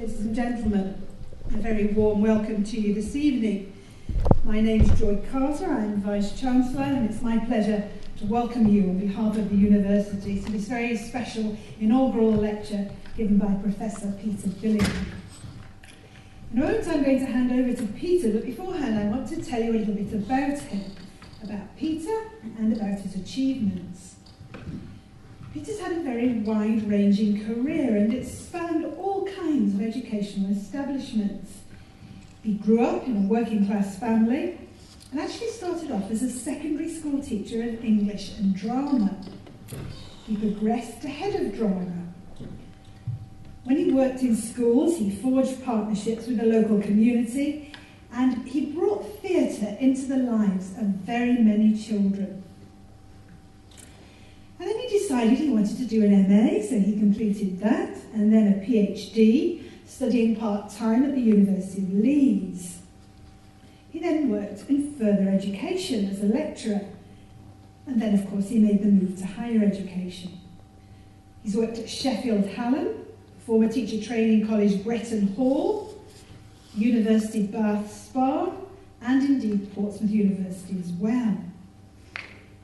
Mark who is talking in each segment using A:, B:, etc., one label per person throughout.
A: ladies and gentlemen, a very warm welcome to you this evening. My name is Joy Carter, I'm Vice-Chancellor, and it's my pleasure to welcome you on behalf of the University to this very special inaugural lecture given by Professor Peter Billingham. In a moment I'm going to hand over to Peter, but beforehand I want to tell you a little bit about him, about Peter and about his achievements. Peter's had a very wide-ranging career and it's spanned all kinds of educational establishments. He grew up in a working-class family and actually started off as a secondary school teacher of English and drama. He progressed to head of drama. When he worked in schools, he forged partnerships with the local community and he brought theatre into the lives of very many children. And then he decided he wanted to do an MA, so he completed that, and then a PhD, studying part-time at the University of Leeds. He then worked in further education as a lecturer, and then of course he made the move to higher education. He's worked at Sheffield Hallam, former teacher training college Bretton Hall, University Bath Spa, and indeed Portsmouth University as well.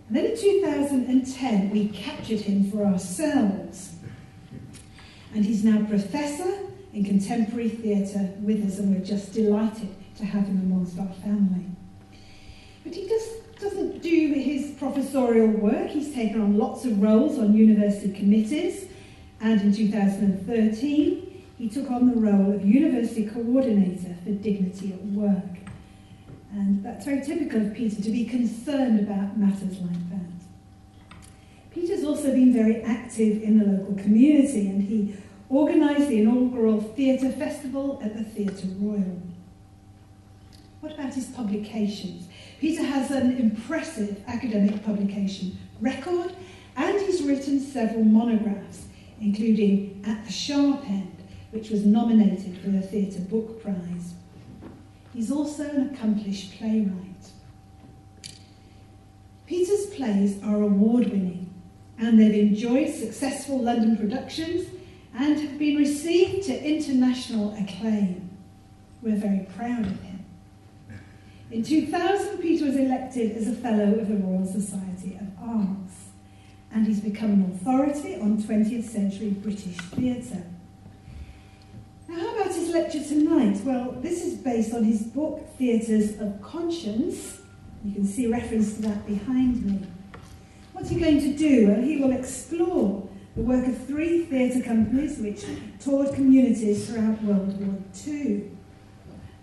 A: And then in 2010 we captured him for ourselves, and he's now Professor in Contemporary Theatre with us, and we're just delighted to have him amongst our family. But he just doesn't do his professorial work. He's taken on lots of roles on university committees, and in 2013 he took on the role of University Coordinator for Dignity at Work. And that's very typical of Peter, to be concerned about matters like that. Peter's also been very active in the local community, and he organised the Inaugural Theatre Festival at the Theatre Royal. What about his publications? Peter has an impressive academic publication record, and he's written several monographs, including At the Sharp End, which was nominated for the Theatre Book Prize. He's also an accomplished playwright. Peter's plays are award-winning, and they've enjoyed successful London productions and have been received to international acclaim. We're very proud of him. In 2000, Peter was elected as a Fellow of the Royal Society of Arts, and he's become an authority on 20th century British theatre. Now, how about his lecture tonight? Well, this is based on his book, Theatres of Conscience. You can see reference to that behind me. What's he going to do? Well, he will explore the work of 3 theatre companies which toured communities throughout World War II.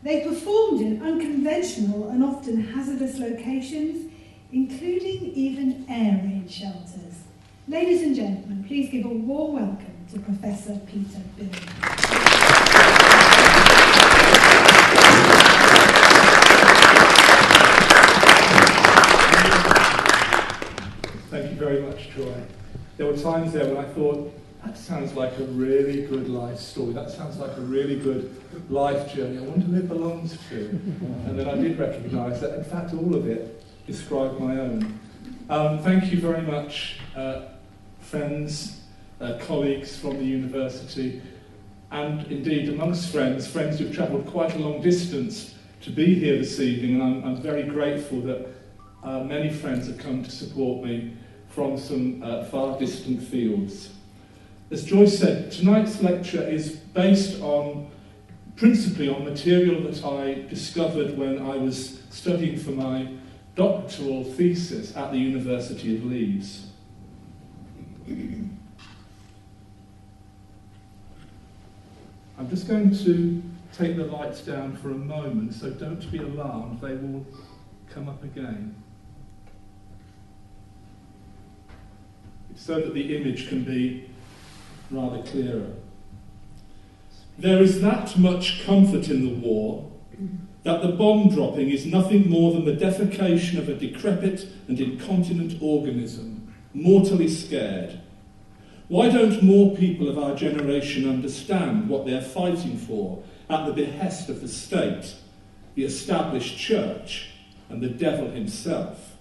A: They performed in unconventional and often hazardous locations, including even air raid shelters. Ladies and gentlemen, please give a warm welcome to Professor Peter Billingham.
B: Thank you very much, Troy. There were times there when I thought, that sounds like a really good life story. That sounds like a really good life journey. I wonder who it belongs to. And then I did recognise that, in fact, all of it described my own. Thank you very much, friends, colleagues from the university, and indeed amongst friends who've travelled quite a long distance to be here this evening, and I'm very grateful that many friends have come to support me from some far distant fields. As Joyce said, tonight's lecture is based principally on material that I discovered when I was studying for my doctoral thesis at the University of Leeds. I'm just going to take the lights down for a moment, so don't be alarmed, they will come up again. So that the image can be rather clearer. There is that much comfort in the war that the bomb dropping is nothing more than the defecation of a decrepit and incontinent organism, mortally scared. Why don't more people of our generation understand what they're fighting for at the behest of the state, the established church, and the devil himself?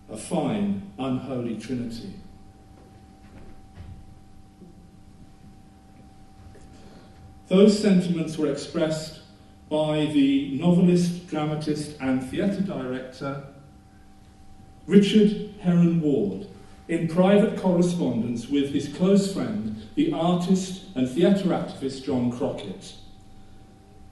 B: A fine, unholy trinity. those sentiments were expressed by the novelist, dramatist and theatre director Richard Heron Ward in private correspondence with his close friend, the artist and theatre activist John Crockett.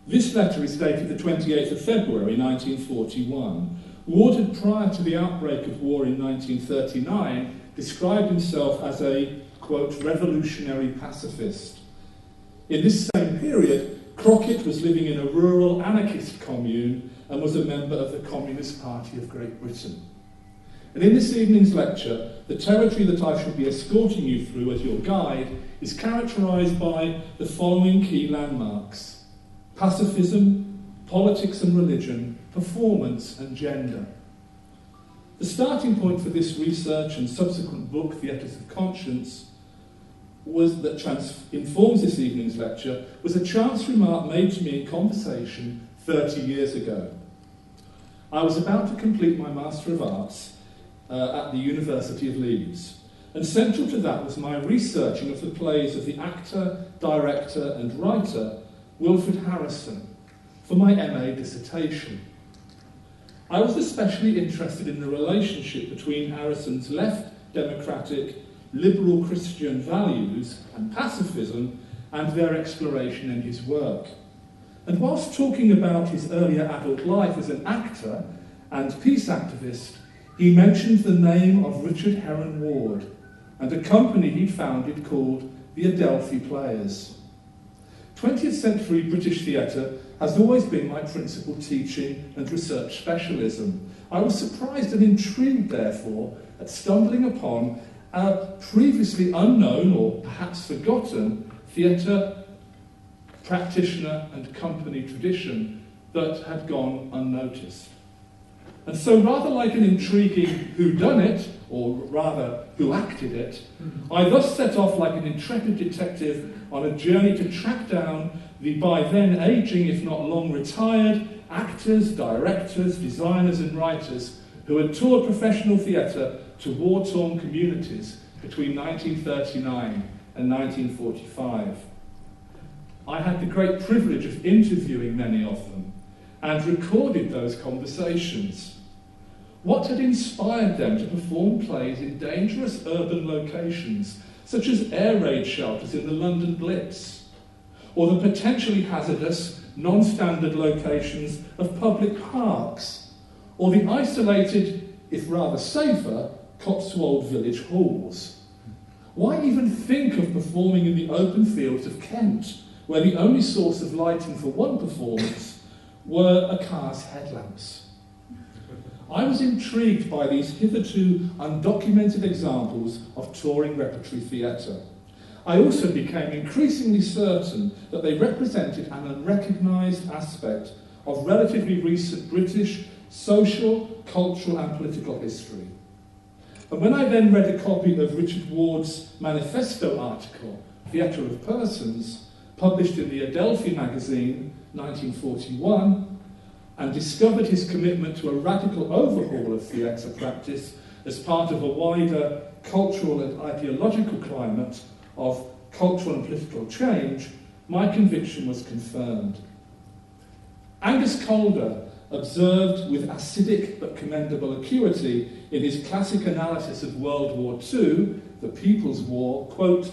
B: This letter is dated the 28th of February 1941. Ward had, prior to the outbreak of war in 1939, described himself as a, quote, revolutionary pacifist. In this same period, Crockett was living in a rural anarchist commune and was a member of the Communist Party of Great Britain. And in this evening's lecture, the territory that I shall be escorting you through as your guide is characterised by the following key landmarks: pacifism, politics and religion, performance and gender. The starting point for this research and subsequent book, Theatres of Conscience, informs this evening's lecture, was a chance remark made to me in conversation 30 years ago. I was about to complete my Master of Arts at the University of Leeds, and central to that was my researching of the plays of the actor, director and writer Wilfred Harrison for my MA dissertation. I was especially interested in the relationship between Harrison's left democratic liberal Christian values and pacifism and their exploration in his work. And whilst talking about his earlier adult life as an actor and peace activist, he mentioned the name of Richard Heron Ward and a company he'd founded called the Adelphi Players. 20th century British theatre has always been my principal teaching and research specialism. I was surprised and intrigued, therefore, at stumbling upon a previously unknown or perhaps forgotten theatre practitioner and company tradition that had gone unnoticed. And so rather like an intriguing whodunit, or rather who acted it, I thus set off like an intrepid detective on a journey to track down the by then ageing, if not long retired, actors, directors, designers and writers who had toured professional theatre to war-torn communities between 1939 and 1945. I had the great privilege of interviewing many of them and recorded those conversations. What had inspired them to perform plays in dangerous urban locations, such as air raid shelters in the London Blitz, or the potentially hazardous, non-standard locations of public parks, or the isolated, if rather safer, Cotswold village halls? Why even think of performing in the open fields of Kent, where the only source of lighting for one performance were a car's headlamps? I was intrigued by these hitherto undocumented examples of touring repertory theatre. I also became increasingly certain that they represented an unrecognised aspect of relatively recent British social, cultural and political history. And when I then read a copy of Richard Ward's manifesto article, Theatre of Persons, published in the Adelphi magazine, 1941, and discovered his commitment to a radical overhaul of theatre practice as part of a wider cultural and ideological climate of cultural and political change, my conviction was confirmed. Angus Calder observed with acidic but commendable acuity in his classic analysis of World War II, the People's War, quote,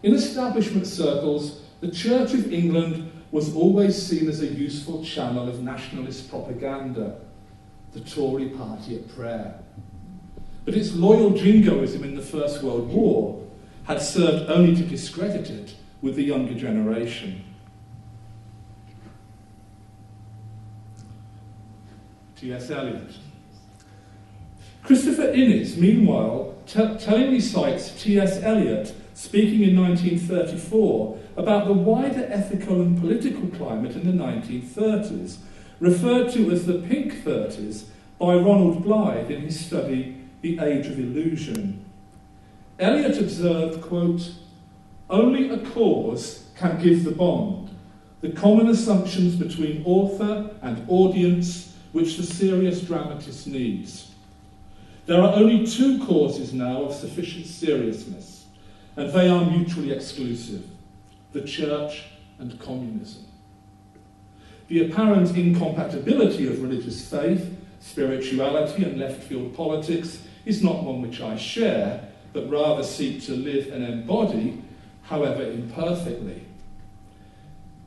B: "In establishment circles, the Church of England was always seen as a useful channel of nationalist propaganda, the Tory party at prayer. But its loyal jingoism in the First World War had served only to discredit it with the younger generation." T.S. Eliot. Christopher Innes, meanwhile, tellingly cites T.S. Eliot speaking in 1934 about the wider ethical and political climate in the 1930s, referred to as the Pink 30s by Ronald Blythe in his study The Age of Illusion. Eliot observed, quote, "Only a cause can give the bond, the common assumptions between author and audience which the serious dramatist needs. There are only two causes now of sufficient seriousness, and they are mutually exclusive, the Church and communism. The apparent incompatibility of religious faith, spirituality and left-field politics is not one which I share, but rather seek to live and embody, however imperfectly.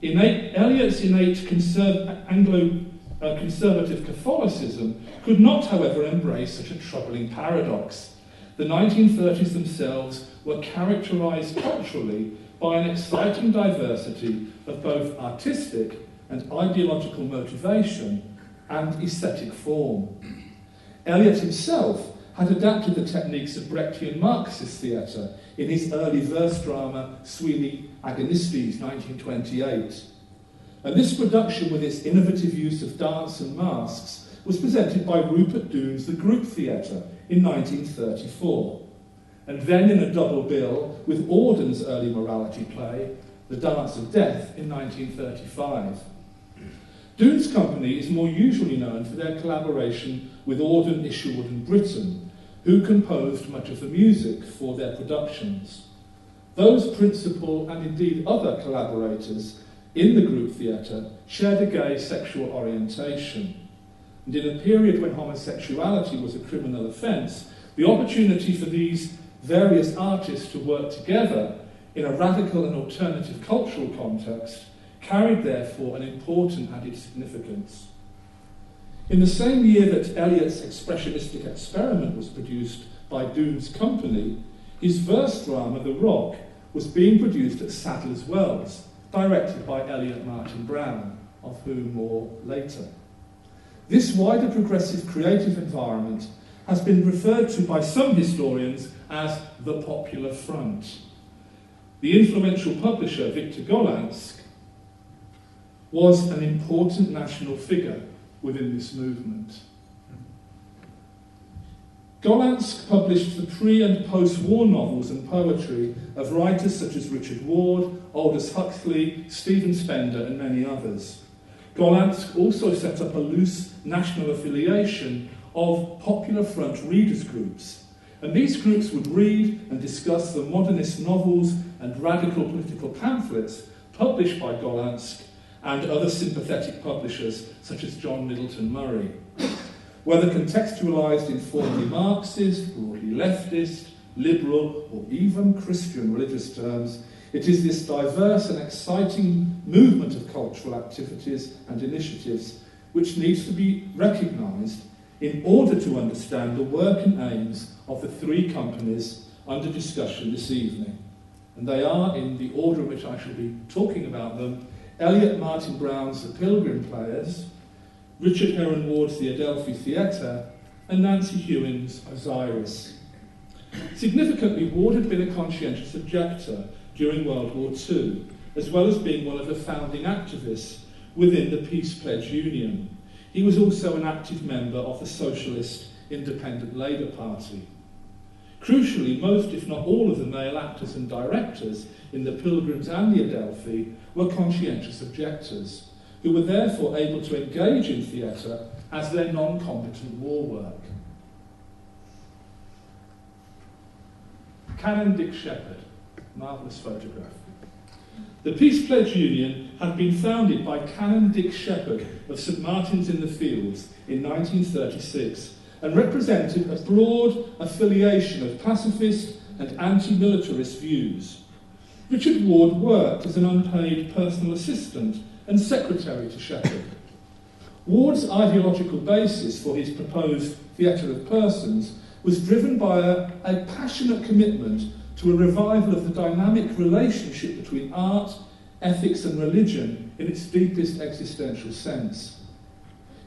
B: Eliot's innate conservative Catholicism could not, however, embrace such a troubling paradox. The 1930s themselves were characterised culturally by an exciting diversity of both artistic and ideological motivation and aesthetic form. Eliot himself had adapted the techniques of Brechtian Marxist theatre in his early verse drama Sweeney Agonistes, 1928. And this production, with its innovative use of dance and masks, was presented by Rupert Doone's The Group Theatre in 1934. And then in a double bill with Auden's early morality play, The Dance of Death, in 1935. Doone's company is more usually known for their collaboration with Auden, Isherwood and Britton, who composed much of the music for their productions. Those principal and indeed other collaborators in the group theatre shared a gay sexual orientation. And in a period when homosexuality was a criminal offence, the opportunity for these various artists to work together in a radical and alternative cultural context carried therefore an important added significance. In the same year that Eliot's expressionistic experiment was produced by Doone's company, his verse drama, The Rock, was being produced at Sadler's Wells, directed by Eliot Martin Brown, of whom more later. This wider progressive creative environment has been referred to by some historians as the Popular Front. The influential publisher, Victor Golansk, was an important national figure within this movement. Golansk published the pre- and post-war novels and poetry of writers such as Richard Ward, Aldous Huxley, Stephen Spender, and many others. Golansk also set up a loose national affiliation of Popular Front readers' groups, and these groups would read and discuss the modernist novels and radical political pamphlets published by Golansk and other sympathetic publishers such as John Middleton Murray. Whether contextualised in formally Marxist, broadly leftist, liberal, or even Christian religious terms, it is this diverse and exciting movement of cultural activities and initiatives which needs to be recognised in order to understand the work and aims of the three companies under discussion this evening. And they are, in the order in which I shall be talking about them, Eliot Martin Brown's The Pilgrim Players, Richard Heron Ward's The Adelphi Theatre, and Nancy Hewing's Osiris. Significantly, Ward had been a conscientious objector during World War II, as well as being one of the founding activists within the Peace Pledge Union. He was also an active member of the Socialist Independent Labour Party. Crucially, most, if not all, of the male actors and directors in The Pilgrims and The Adelphi were conscientious objectors, who were therefore able to engage in theatre as their non-competent war work. Canon Dick Shepherd, marvellous photograph. The Peace Pledge Union had been founded by Canon Dick Shepherd of St Martin's in the Fields in 1936 and represented a broad affiliation of pacifist and anti-militarist views. Richard Ward worked as an unpaid personal assistant and secretary to Shepherd. Ward's ideological basis for his proposed theatre of persons was driven by a passionate commitment to a revival of the dynamic relationship between art, ethics and religion in its deepest existential sense.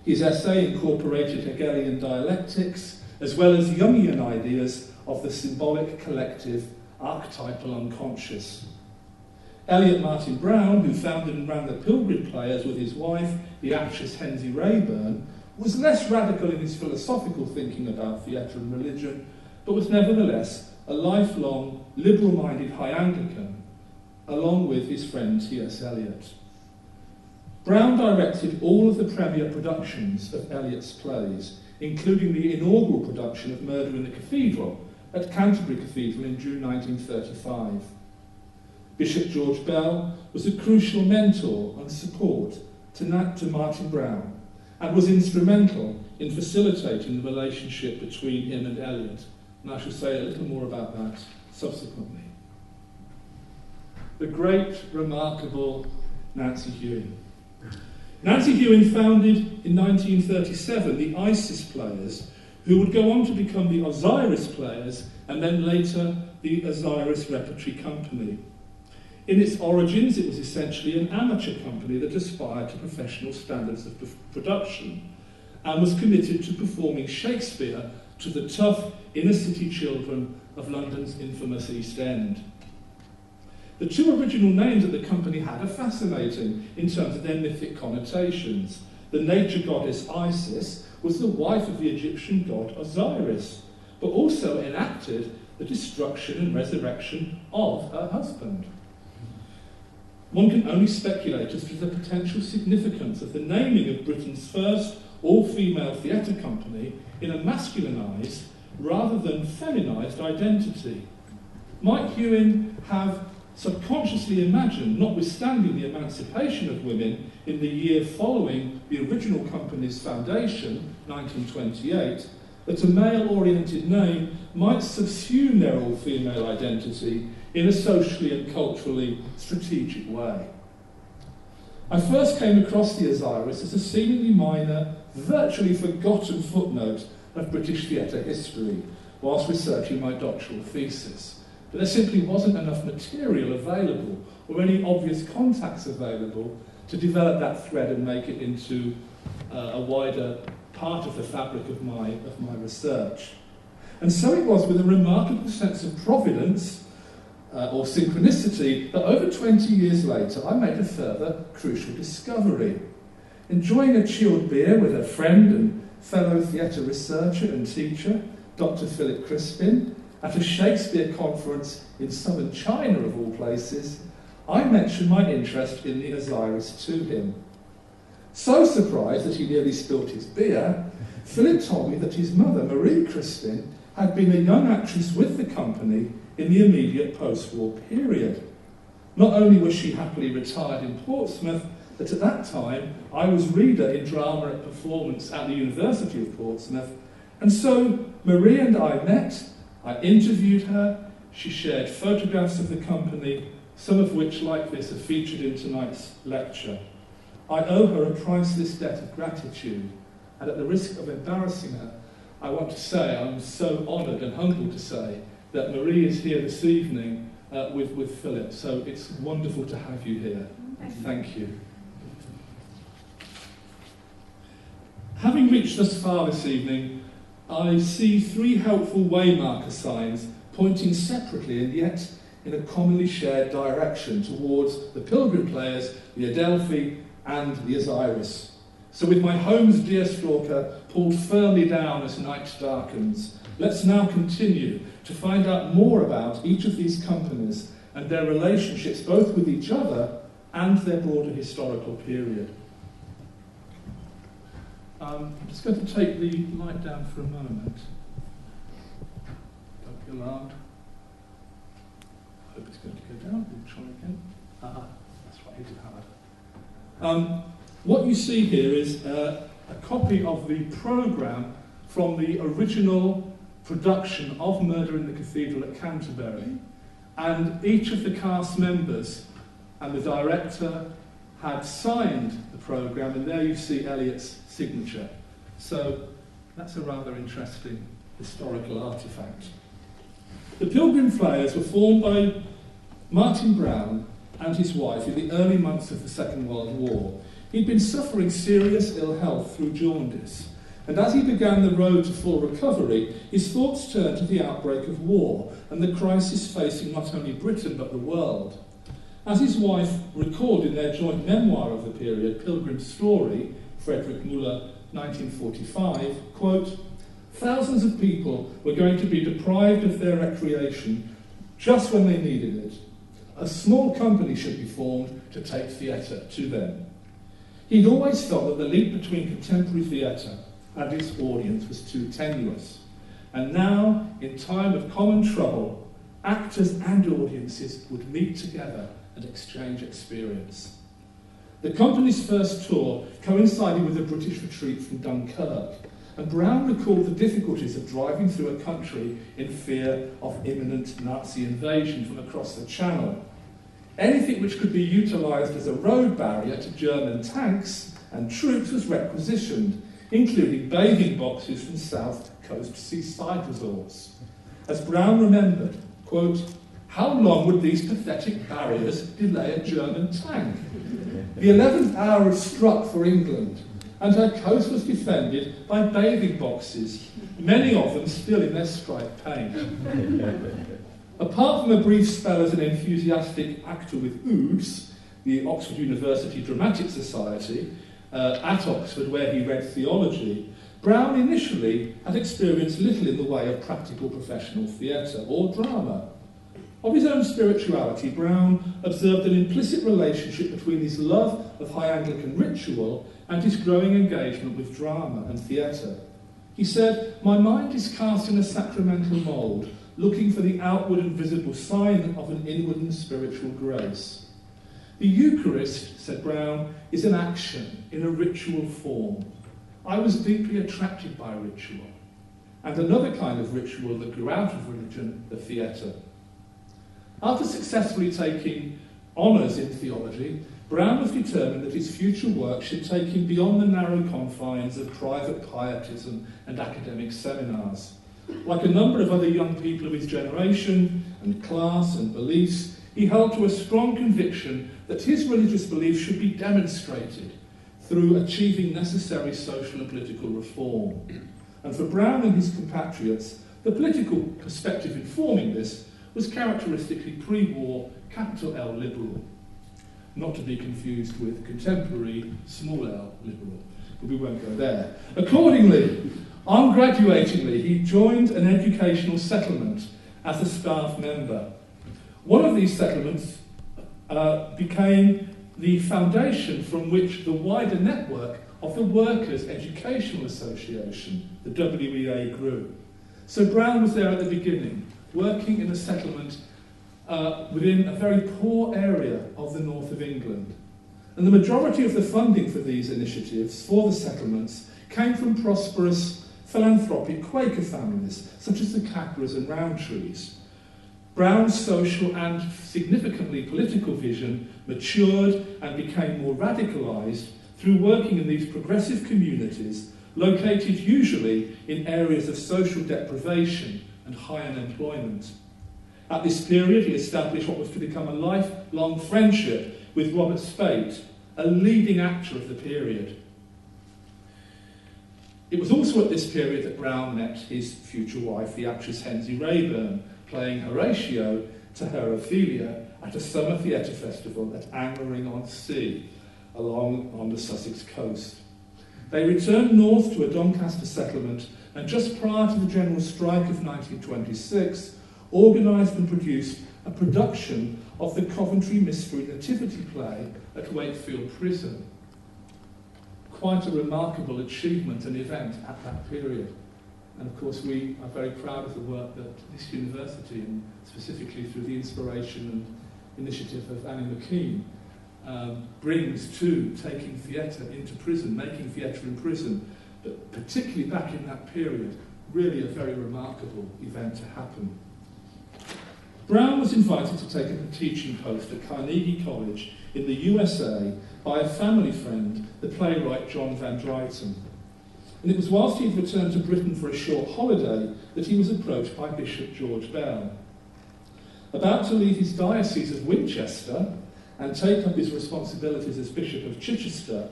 B: His essay incorporated Hegelian dialectics as well as Jungian ideas of the symbolic, collective, archetypal unconscious. Eliot Martin Brown, who founded and ran the Pilgrim Players with his wife, the actress Hensie Rayburn, was less radical in his philosophical thinking about theatre and religion, but was nevertheless a lifelong, liberal-minded High Anglican, along with his friend T.S. Eliot. Brown directed all of the premiere productions of Eliot's plays, including the inaugural production of Murder in the Cathedral at Canterbury Cathedral in June 1935. Bishop George Bell was a crucial mentor and support to Martin Brown, and was instrumental in facilitating the relationship between him and Eliot, and I shall say a little more about that subsequently. The great, remarkable Nancy Hewing. Nancy Hewing founded in 1937 the Isis Players, who would go on to become the Osiris Players and then later the Osiris Repertory Company. In its origins, it was essentially an amateur company that aspired to professional standards of production and was committed to performing Shakespeare to the tough inner-city children of London's infamous East End. The two original names that the company had are fascinating in terms of their mythic connotations. The nature goddess Isis was the wife of the Egyptian god Osiris, but also enacted the destruction and resurrection of her husband. One can only speculate as to the potential significance of the naming of Britain's first all-female theatre company in a masculinised rather than feminised identity. Might Hewing have subconsciously imagined, notwithstanding the emancipation of women in the year following the original company's foundation, 1928, that a male-oriented name might subsume their all-female identity in a socially and culturally strategic way? I first came across the Osiris as a seemingly minor, virtually forgotten footnote of British theatre history whilst researching my doctoral thesis. But there simply wasn't enough material available or any obvious contacts available to develop that thread and make it into a wider part of the fabric of my research. And so it was with a remarkable sense of providence or synchronicity that over 20 years later I made a further crucial discovery. Enjoying a chilled beer with a friend and fellow theatre researcher and teacher, Dr. Philip Crispin, at a Shakespeare conference in southern China of all places, I mentioned my interest in the Osiris to him. So surprised that he nearly spilt his beer, Philip told me that his mother, Marie Crispin, had been a young actress with the company in the immediate post-war period. Not only was she happily retired in Portsmouth, but at that time I was reader in drama and performance at the University of Portsmouth, and so Marie and I met, I interviewed her, she shared photographs of the company, some of which, like this, are featured in tonight's lecture. I owe her a priceless debt of gratitude, and at the risk of embarrassing her, I want to say I'm so honoured and humbled to say that Marie is here this evening with Philip, so it's wonderful to have you here. Thank you. Having reached thus far this evening, I see three helpful waymarker signs pointing separately and yet in a commonly shared direction towards the Pilgrim Players, the Adelphi and the Osiris. So with my home's deer stalker pulled firmly down as night darkens, let's now continue to find out more about each of these companies and their relationships both with each other and their broader historical period. I'm just going to take the light down for a moment. Don't be alarmed. I hope it's going to go down. We'll try again. That's right, hit it hard. What you see here is a copy of the programme from the original production of Murder in the Cathedral at Canterbury. And each of the cast members and the director had signed the programme, and there you see Eliot's signature. So that's a rather interesting historical artefact. The Pilgrim Players were formed by Martin Brown and his wife in the early months of the Second World War. He'd been suffering serious ill health through jaundice, and as he began the road to full recovery, his thoughts turned to the outbreak of war and the crisis facing not only Britain but the world. As his wife recalled in their joint memoir of the period, Pilgrim's Story, Frederick Muller, 1945, quote, "Thousands of people were going to be deprived of their recreation just when they needed it. A small company should be formed to take theatre to them." He'd always felt that the link between contemporary theatre and its audience was too tenuous. And now, in time of common trouble actors and audiences would meet together and exchange experience. The company's first tour coincided with a British retreat from Dunkirk, and Brown recalled the difficulties of driving through a country in fear of imminent Nazi invasion from across the Channel. Anything which could be utilised as a road barrier to German tanks and troops was requisitioned, including bathing boxes from South Coast seaside resorts. As Brown remembered, quote, "How long would these pathetic barriers delay a German tank? The 11th hour had struck for England, and her coast was defended by bathing boxes, many of them still in their striped paint." Apart from a brief spell as an enthusiastic actor with OODS, the Oxford University Dramatic Society, at Oxford where he read theology, Brown initially had experienced little in the way of practical professional theatre or drama. Of his own spirituality, Brown observed an implicit relationship between his love of High Anglican ritual and his growing engagement with drama and theatre. He said, "My mind is cast in a sacramental mould, looking for the outward and visible sign of an inward and spiritual grace. The Eucharist," said Brown, "is an action in a ritual form. I was deeply attracted by ritual, and another kind of ritual that grew out of religion, the theatre." After successfully taking honours in theology, Brown was determined that his future work should take him beyond the narrow confines of private pietism and academic seminars. Like a number of other young people of his generation and class and beliefs, he held to a strong conviction that his religious beliefs should be demonstrated through achieving necessary social and political reform. And for Brown and his compatriots, the political perspective informing this was characteristically pre-war, capital L liberal, not to be confused with contemporary small l liberal, but we won't go there. Accordingly, ungraduatingly, he joined an educational settlement as a staff member. One of these settlements became the foundation from which the wider network of the Workers' Educational Association, the WEA, grew. So Brown was there at the beginning, working in a settlement within a very poor area of the north of England. And the majority of the funding for these initiatives, for the settlements, came from prosperous philanthropic Quaker families, such as the Capras and Rowntrees. Brown's social and significantly political vision matured and became more radicalised through working in these progressive communities, located usually in areas of social deprivation and high unemployment. At this period, he established what was to become a lifelong friendship with Robert Speight, a leading actor of the period. It was also at this period that Brown met his future wife, the actress Hensie Rayburn, playing Horatio to her Ophelia at a summer theatre festival at Angmering-on-Sea, along on the Sussex coast. They returned north to a Doncaster settlement, and just prior to the general strike of 1926, organised and produced a production of the Coventry Mystery Nativity play at Wakefield Prison. Quite a remarkable achievement and event at that period. And of course we are very proud of the work that this university, and specifically through the inspiration and initiative of Annie McKean, brings to taking theatre into prison, making theatre in prison, but particularly back in that period, really a very remarkable event to happen. Brown was invited to take up a teaching post at Carnegie College in the USA by a family friend, the playwright John Van Drayton. And it was whilst he had returned to Britain for a short holiday that he was approached by Bishop George Bell. About to leave his diocese of Winchester and take up his responsibilities as Bishop of Chichester,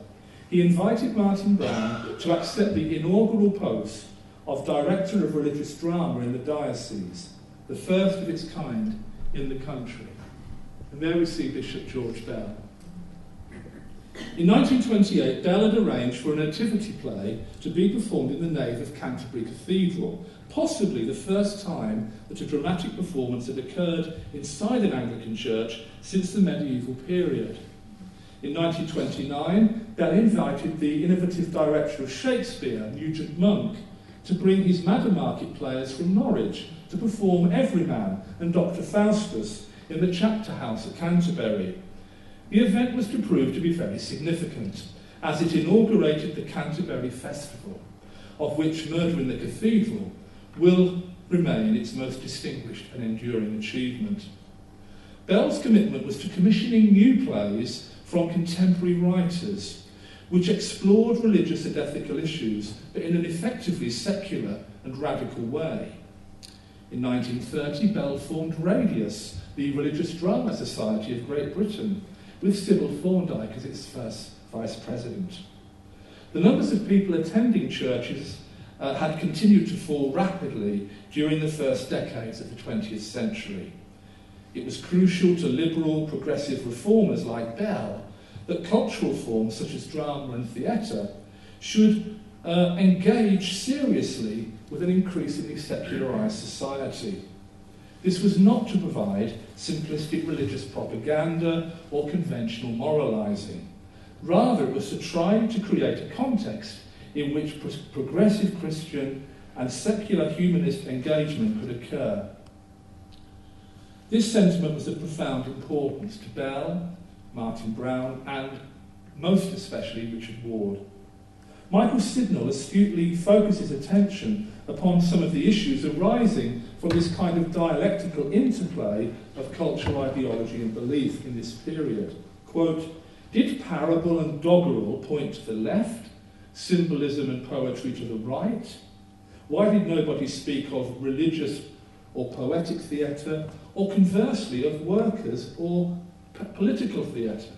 B: he invited Martin Brown to accept the inaugural post of Director of Religious Drama in the diocese, the first of its kind in the country. And there we see Bishop George Bell. In 1928, Bell had arranged for a nativity play to be performed in the nave of Canterbury Cathedral, possibly the first time that a dramatic performance had occurred inside an Anglican church since the medieval period. In 1929, Bell invited the innovative director of Shakespeare, Nugent Monk, to bring his Maddermarket players from Norwich to perform Everyman and Dr. Faustus in the Chapter House at Canterbury. The event was to prove to be very significant, as it inaugurated the Canterbury Festival, of which Murder in the Cathedral will remain its most distinguished and enduring achievement. Bell's commitment was to commissioning new plays from contemporary writers, which explored religious and ethical issues, but in an effectively secular and radical way. In 1930, Bell formed Radius, the religious drama society of Great Britain, with Sybil Thorndike as its first vice president. The numbers of people attending churches had continued to fall rapidly during the first decades of the 20th century. It was crucial to liberal, progressive reformers like Bell that cultural forms such as drama and theatre should engage seriously with an increasingly secularised society. This was not to provide simplistic religious propaganda or conventional moralising. Rather, it was to try to create a context in which progressive Christian and secular humanist engagement could occur. This sentiment was of profound importance to Bell, Martin Brown, and most especially Richard Ward. Michael Sidnall astutely focuses attention upon some of the issues arising from this kind of dialectical interplay of cultural ideology and belief in this period. Quote, "Did parable and doggerel point to the left, symbolism and poetry to the right? Why did nobody speak of religious or poetic theatre, or conversely of workers or political theatre?"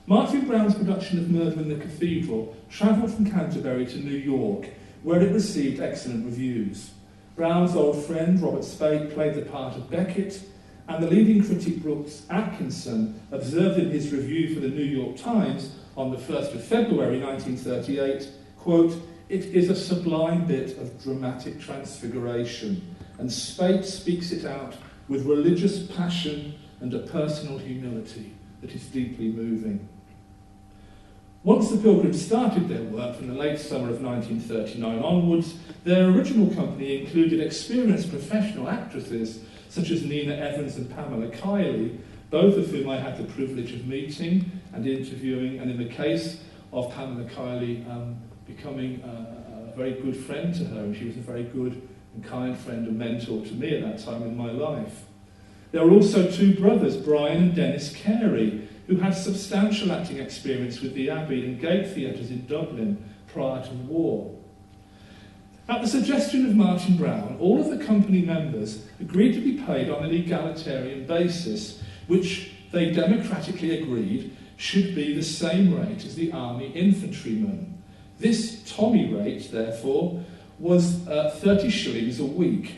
B: Martin Brown's production of Murder in the Cathedral travelled from Canterbury to New York, where it received excellent reviews. Brown's old friend Robert Speight played the part of Beckett, and the leading critic Brooks Atkinson observed in his review for the New York Times on the 1st of February 1938, quote, "It is a sublime bit of dramatic transfiguration, and Speight speaks it out with religious passion and a personal humility that is deeply moving." Once the Pilgrims started their work from the late summer of 1939 onwards, their original company included experienced professional actresses such as Nina Evans and Pamela Kiley, both of whom I had the privilege of meeting and interviewing, and in the case of Pamela Kiley, becoming a very good friend to her, and she was a very good and kind friend and mentor to me at that time in my life. There were also two brothers, Brian and Dennis Carey, who had substantial acting experience with the Abbey and Gate Theatres in Dublin prior to the war. At the suggestion of Martin Brown, all of the company members agreed to be paid on an egalitarian basis, which they democratically agreed should be the same rate as the army infantrymen. This Tommy rate, therefore, was 30 shillings a week,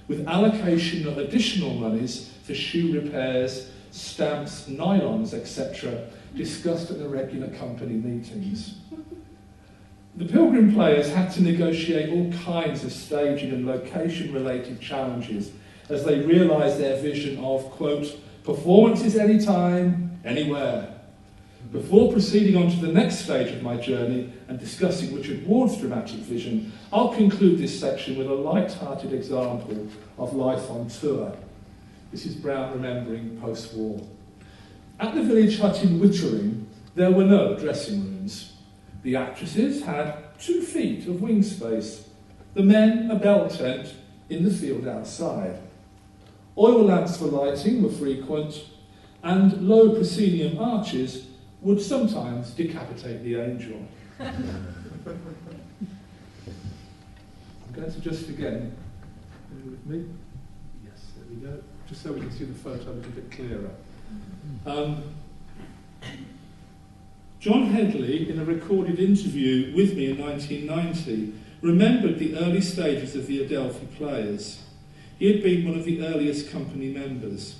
B: with allocation of additional monies for shoe repairs, stamps, nylons, etc., discussed at the regular company meetings. The Pilgrim players had to negotiate all kinds of staging and location-related challenges as they realised their vision of, quote, "performances anytime, anywhere." Before proceeding on to the next stage of my journey and discussing Richard Ward's dramatic vision, I'll conclude this section with a light-hearted example of life on tour. This is Brown remembering post-war. At the village hut in Wittering, there were no dressing rooms. The actresses had 2 feet of wing space, the men a bell tent in the field outside. Oil lamps for lighting were frequent, and low proscenium arches would sometimes decapitate the angel. I'm going to just again, with me? Yes, there we go. Just so we can see the photo a little bit clearer. John Headley, in a recorded interview with me in 1990, remembered the early stages of the Adelphi Players. He had been one of the earliest company members.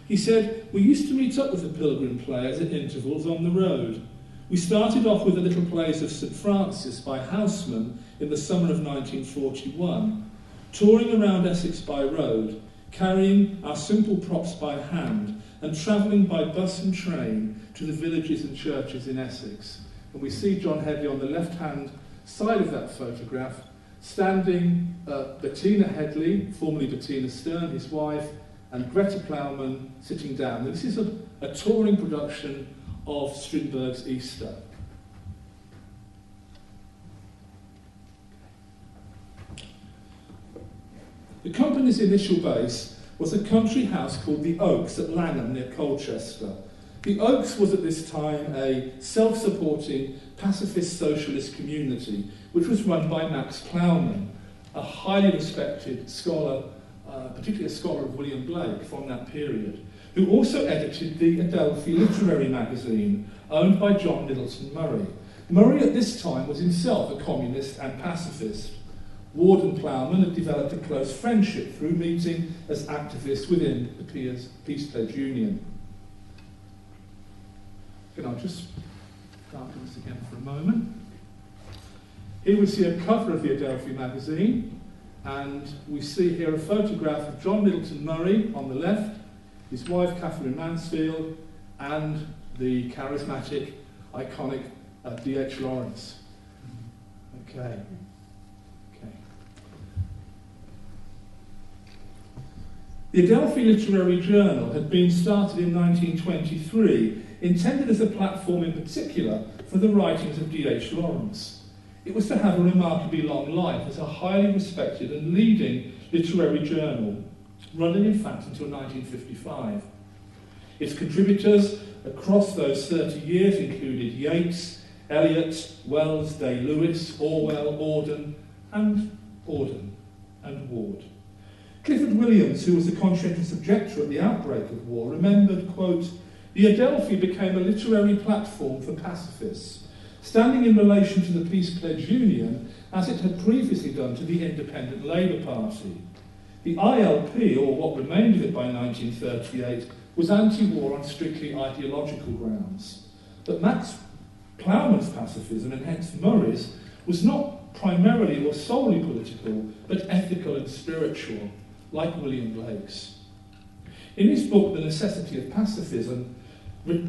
B: He said, "We used to meet up with the Pilgrim Players at intervals on the road. We started off with the little plays of St Francis by Houseman in the summer of 1941, touring around Essex by road, carrying our simple props by hand and travelling by bus and train to the villages and churches in Essex." And we see John Headley on the left-hand side of that photograph standing Bettina Headley, formerly Bettina Stern, his wife, and Greta Plowman sitting down. This is a touring production of Strindberg's Easter. The company's initial base was a country house called the Oaks at Langham near Colchester. The Oaks was at this time a self-supporting pacifist socialist community which was run by Max Plowman, a highly respected scholar, particularly a scholar of William Blake from that period, who also edited the Adelphi literary magazine owned by John Middleton Murray. Murray at this time was himself a communist and pacifist. Ward and Plowman had developed a close friendship through meeting as activists within the Peace Pledge Union. And I'll just start this again for a moment. Here we see a cover of the Adelphi magazine, and we see here a photograph of John Middleton Murray on the left, his wife Catherine Mansfield, and the charismatic, iconic D.H. Lawrence. Okay. The Adelphi Literary Journal had been started in 1923, intended as a platform in particular for the writings of D.H. Lawrence. It was to have a remarkably long life as a highly respected and leading literary journal, running in fact until 1955. Its contributors across those 30 years included Yeats, Eliot, Wells, Day-Lewis, Orwell, Auden, and Ward. Clifford Williams, who was a conscientious objector at the outbreak of war, remembered, quote, "The Adelphi became a literary platform for pacifists, standing in relation to the Peace Pledge Union as it had previously done to the Independent Labour Party. The ILP, or what remained of it by 1938, was anti-war on strictly ideological grounds. But Max Plowman's pacifism, and hence Murray's, was not primarily or solely political, but ethical and spiritual, like William Blake's. In his book, The Necessity of Pacifism,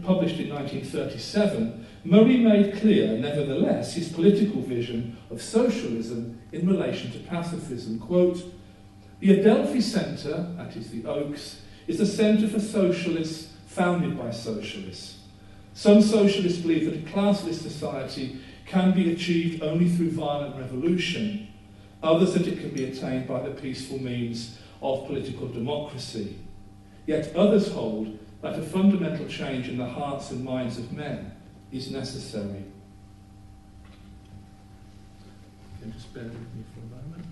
B: published in 1937, Murray made clear, nevertheless, his political vision of socialism in relation to pacifism. Quote, "The Adelphi Centre, that is the Oaks, is a centre for socialists founded by socialists. Some socialists believe that a classless society can be achieved only through violent revolution, others that it can be attained by the peaceful means of political democracy. Yet others hold that a fundamental change in the hearts and minds of men is necessary." You can just bear with me for a moment.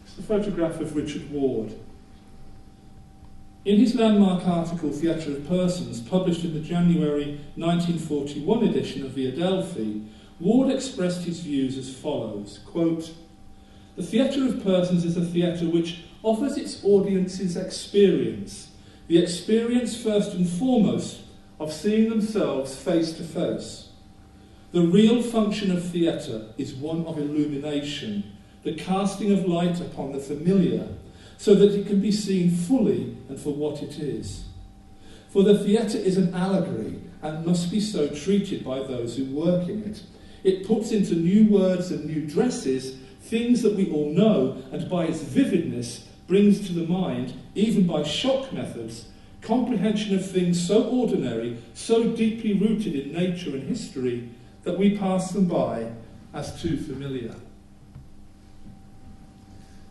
B: It's a photograph of Richard Ward. In his landmark article, Theatre of Persons, published in the January 1941 edition of the Adelphi, Ward expressed his views as follows, quote, "The Theatre of Persons is a theatre which offers its audiences experience, the experience first and foremost of seeing themselves face to face. The real function of theatre is one of illumination, the casting of light upon the familiar, so that it can be seen fully and for what it is. For the theatre is an allegory and must be so treated by those who work in it. It puts into new words and new dresses things that we all know, and by its vividness brings to the mind, even by shock methods, comprehension of things so ordinary, so deeply rooted in nature and history, that we pass them by as too familiar."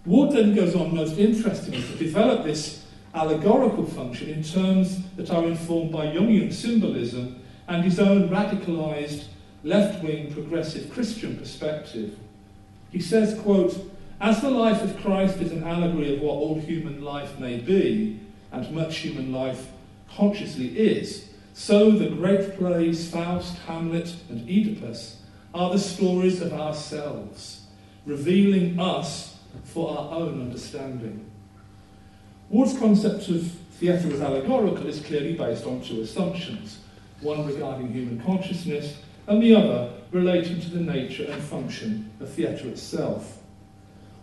B: Ward then goes on most interestingly to develop this allegorical function in terms that are informed by Jungian symbolism and his own radicalised left-wing progressive Christian perspective. He says, quote, "As the life of Christ is an allegory of what all human life may be, and much human life consciously is, so the great plays Faust, Hamlet, and Oedipus are the stories of ourselves, revealing us for our own understanding." Ward's concept of theatre as allegorical is clearly based on two assumptions, one regarding human consciousness and the other relating to the nature and function of theatre itself.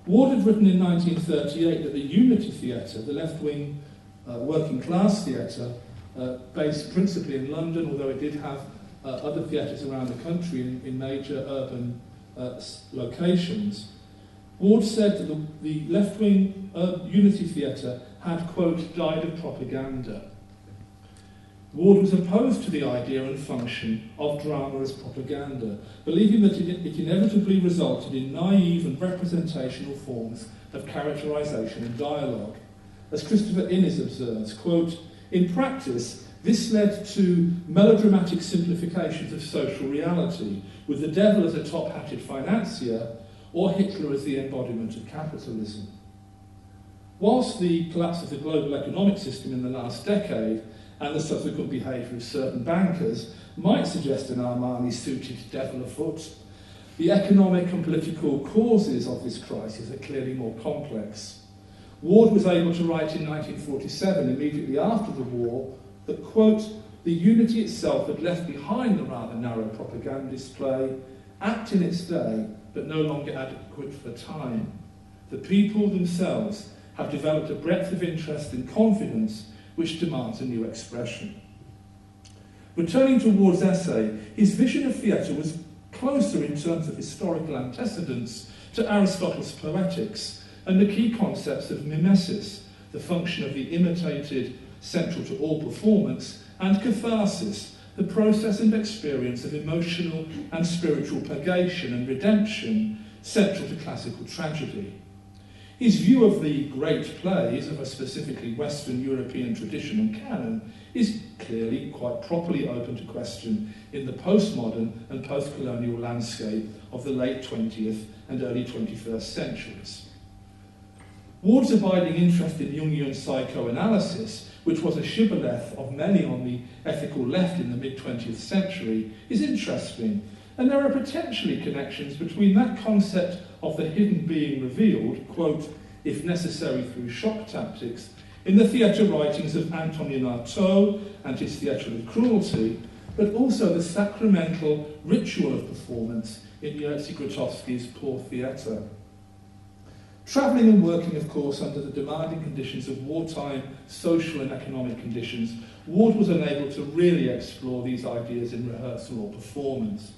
B: Ward had written in 1938 that the Unity Theatre, the left-wing working class theatre, based principally in London, although it did have other theatres around the country in major urban locations, Ward said that the left-wing Unity Theatre had, quote, died of propaganda. Ward was opposed to the idea and function of drama as propaganda, believing that it inevitably resulted in naive and representational forms of characterisation and dialogue. As Christopher Innes observes, quote, in practice, this led to melodramatic simplifications of social reality, with the devil as a top-hatted financier or Hitler as the embodiment of capitalism. Whilst the collapse of the global economic system in the last decade and the subsequent behaviour of certain bankers might suggest an Armani-suited devil afoot, the economic and political causes of this crisis are clearly more complex. Ward was able to write in 1947, immediately after the war, that, quote, the Unity itself had left behind the rather narrow propagandist play, apt in its day, but no longer adequate for time. The people themselves have developed a breadth of interest and confidence which demands a new expression. Returning to Ward's essay, his vision of theatre was closer in terms of historical antecedents to Aristotle's Poetics and the key concepts of mimesis, the function of the imitated central to all performance, and catharsis, the process and experience of emotional and spiritual purgation and redemption central to classical tragedy. His view of the great plays of a specifically Western European tradition and canon is clearly quite properly open to question in the postmodern and post-colonial landscape of the late 20th and early 21st centuries. Ward's abiding interest in Jungian psychoanalysis, which was a shibboleth of many on the ethical left in the mid-20th century, is interesting, and there are potentially connections between that concept of the hidden being revealed, quote, if necessary through shock tactics, in the theatre writings of Antonin Artaud and his Theatre of Cruelty, but also the sacramental ritual of performance in Jerzy Grotowski's Poor Theatre. Travelling and working, of course, under the demanding conditions of wartime social and economic conditions, Ward was unable to really explore these ideas in rehearsal or performance.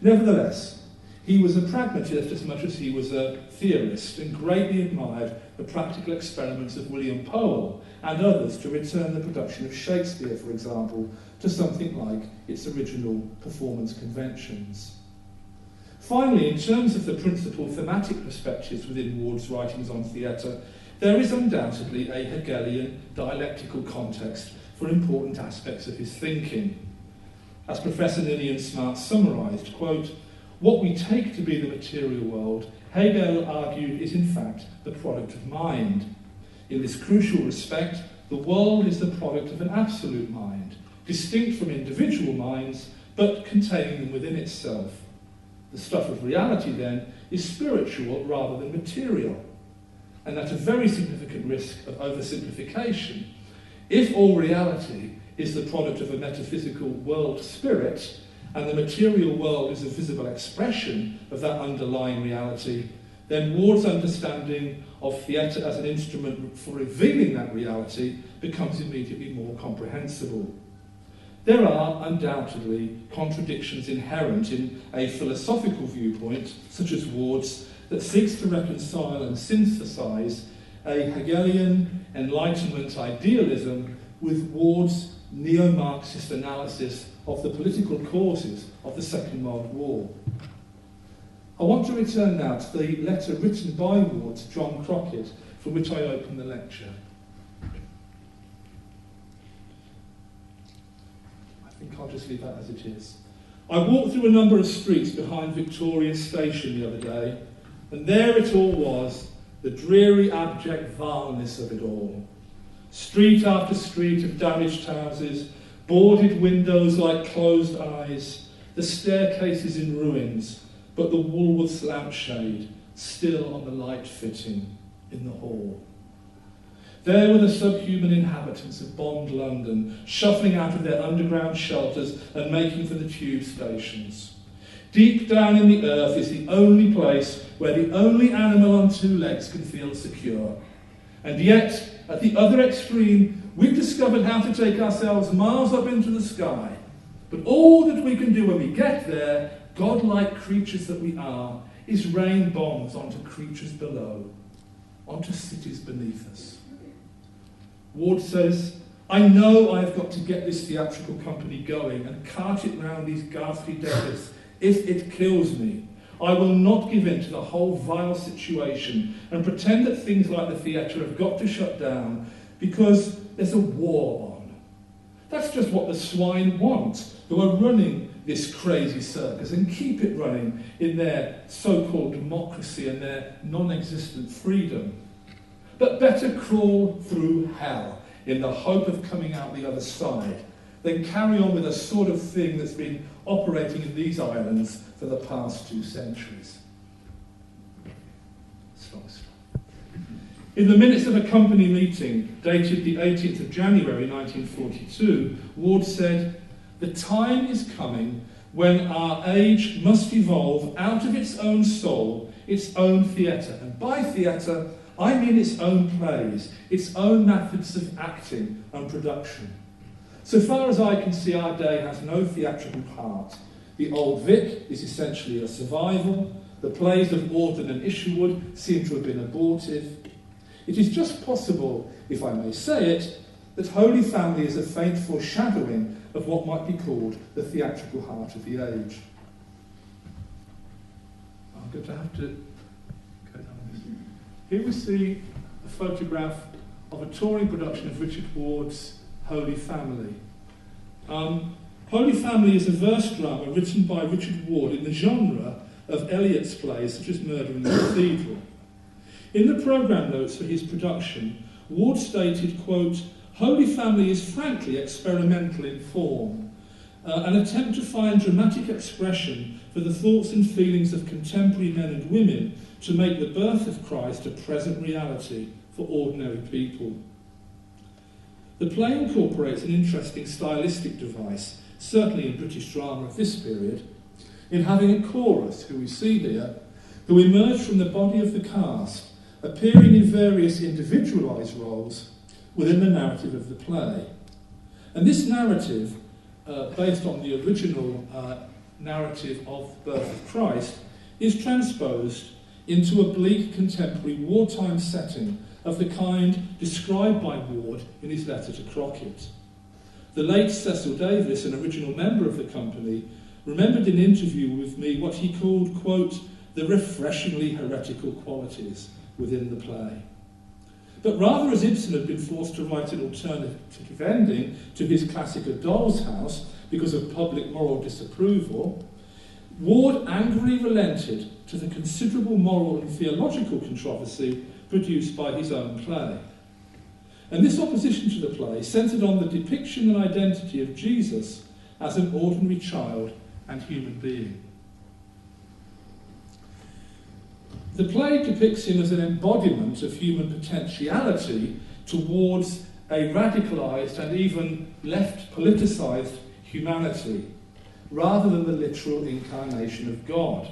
B: Nevertheless, he was a pragmatist as much as he was a theorist, and greatly admired the practical experiments of William Powell and others to return the production of Shakespeare, for example, to something like its original performance conventions. Finally, in terms of the principal thematic perspectives within Ward's writings on theatre, there is undoubtedly a Hegelian dialectical context for important aspects of his thinking. As Professor Ninian Smart summarised, quote, what we take to be the material world, Hegel argued, is in fact the product of mind. In this crucial respect, the world is the product of an absolute mind, distinct from individual minds, but containing them within itself. The stuff of reality, then, is spiritual rather than material, and at a very significant risk of oversimplification. If all reality is the product of a metaphysical world spirit, and the material world is a visible expression of that underlying reality, then Ward's understanding of theatre as an instrument for revealing that reality becomes immediately more comprehensible. There are undoubtedly contradictions inherent in a philosophical viewpoint, such as Ward's, that seeks to reconcile and synthesize a Hegelian Enlightenment idealism with Ward's neo-Marxist analysis of the political causes of the Second World War. I want to return now to the letter written by Ward to John Crockett, from which I open the lecture. I think I'll just leave that as it is. I walked through a number of streets behind Victoria Station the other day, and there it all was, the dreary, abject vileness of it all. Street after street of damaged houses, boarded windows like closed eyes, the staircases in ruins, but the Woolworths lampshade still on the light fitting in the hall. There were the subhuman inhabitants of bombed London, shuffling out of their underground shelters and making for the tube stations. Deep down in the earth is the only place where the only animal on two legs can feel secure. And yet, at the other extreme, we've discovered how to take ourselves miles up into the sky. But all that we can do when we get there godlike creatures that we are, is rain bombs onto creatures below, onto cities beneath us. Ward says, I know I've got to get this theatrical company going and cart it round these ghastly deserts if it kills me. I will not give in to the whole vile situation and pretend that things like the theatre have got to shut down because there's a war on. That's just what the swine want, who are running this crazy circus and keep it running in their so-called democracy and their non-existent freedom. But better crawl through hell in the hope of coming out the other side than carry on with a sort of thing that's been operating in these islands for the past 2 centuries. In the minutes of a company meeting dated the 18th of January 1942, Ward said, "The time is coming when our age must evolve out of its own soul, its own theatre. And by theatre, I mean its own plays, its own methods of acting and production. So far as I can see, our day has no theatrical heart. The Old Vic is essentially a survival. The plays of Auden and Isherwood seem to have been abortive. It is just possible, if I may say it, that Holy Family is a faint foreshadowing of what might be called the theatrical heart of the age." I'm going to have to go down this. Here we see a photograph of a touring production of Richard Ward's Holy Family. Holy Family is a verse drama written by Richard Ward in the genre of Eliot's plays such as Murder in the Cathedral. In the programme notes for his production, Ward stated, quote, "Holy Family is frankly experimental in form, an attempt to find dramatic expression for the thoughts and feelings of contemporary men and women to make the birth of Christ a present reality for ordinary people." The play incorporates an interesting stylistic device, certainly in British drama of this period, in having a chorus, who we see here, who emerge from the body of the cast, appearing in various individualised roles within the narrative of the play. And this narrative, based on the original narrative of the birth of Christ, is transposed into a bleak contemporary wartime setting of the kind described by Ward in his letter to Crockett. The late Cecil Davis, an original member of the company, remembered in an interview with me what he called, quote, "the refreshingly heretical qualities" within the play. But rather as Ibsen had been forced to write an alternative ending to his classic A Doll's House because of public moral disapproval, Ward angrily relented to the considerable moral and theological controversy produced by his own play. And this opposition to the play centred on the depiction and identity of Jesus as an ordinary child and human being. The play depicts him as an embodiment of human potentiality towards a radicalised and even left politicised humanity, rather than the literal incarnation of God.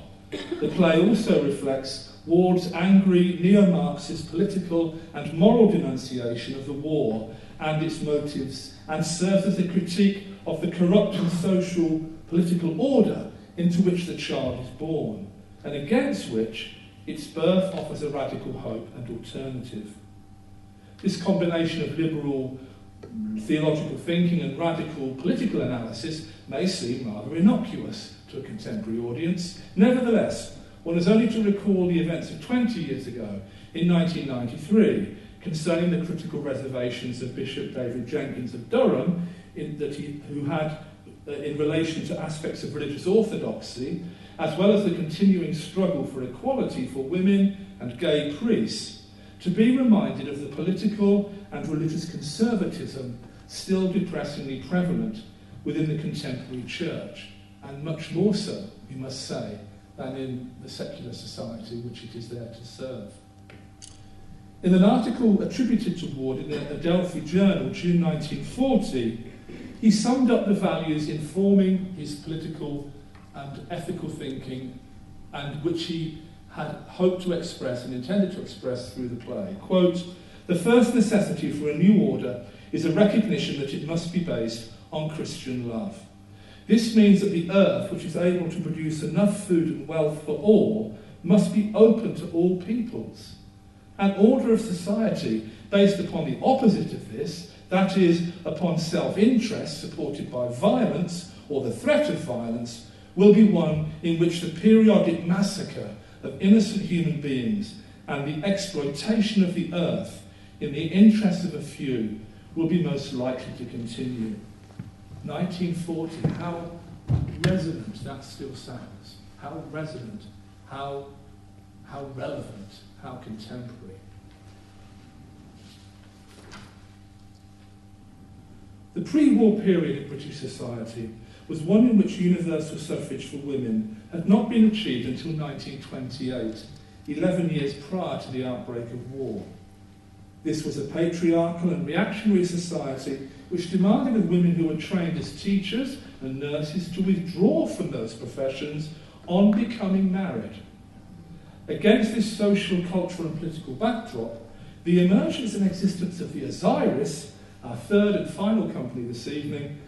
B: The play also reflects Ward's angry neo-Marxist political and moral denunciation of the war and its motives, and serves as a critique of the corrupt and social political order into which the child is born, and against which its birth offers a radical hope and alternative. This combination of liberal theological thinking and radical political analysis may seem rather innocuous to a contemporary audience. Nevertheless, one has only to recall the events of 20 years ago, in 1993, concerning the critical reservations of Bishop David Jenkins of Durham, who had, in relation to aspects of religious orthodoxy, as well as the continuing struggle for equality for women and gay priests, to be reminded of the political and religious conservatism still depressingly prevalent within the contemporary church, and much more so, we must say, than in the secular society which it is there to serve. In an article attributed to Ward in the Adelphi Journal, June 1940, he summed up the values informing his political and ethical thinking, and which he had hoped to express and intended to express through the play. Quote, "The first necessity for a new order is a recognition that it must be based on Christian love. This means that the earth, which is able to produce enough food and wealth for all, must be open to all peoples. An order of society based upon the opposite of this, that is, upon self-interest supported by violence or the threat of violence, will be one in which the periodic massacre of innocent human beings and the exploitation of the earth in the interest of a few will be most likely to continue. 1940, how resonant that still sounds. How resonant, how relevant, how contemporary. The pre-war period in British society was one in which universal suffrage for women had not been achieved until 1928, 11 years prior to the outbreak of war. This was a patriarchal and reactionary society which demanded of women who were trained as teachers and nurses to withdraw from those professions on becoming married. Against this social, cultural and political backdrop, the emergence and existence of the Osiris, our third and final company this evening,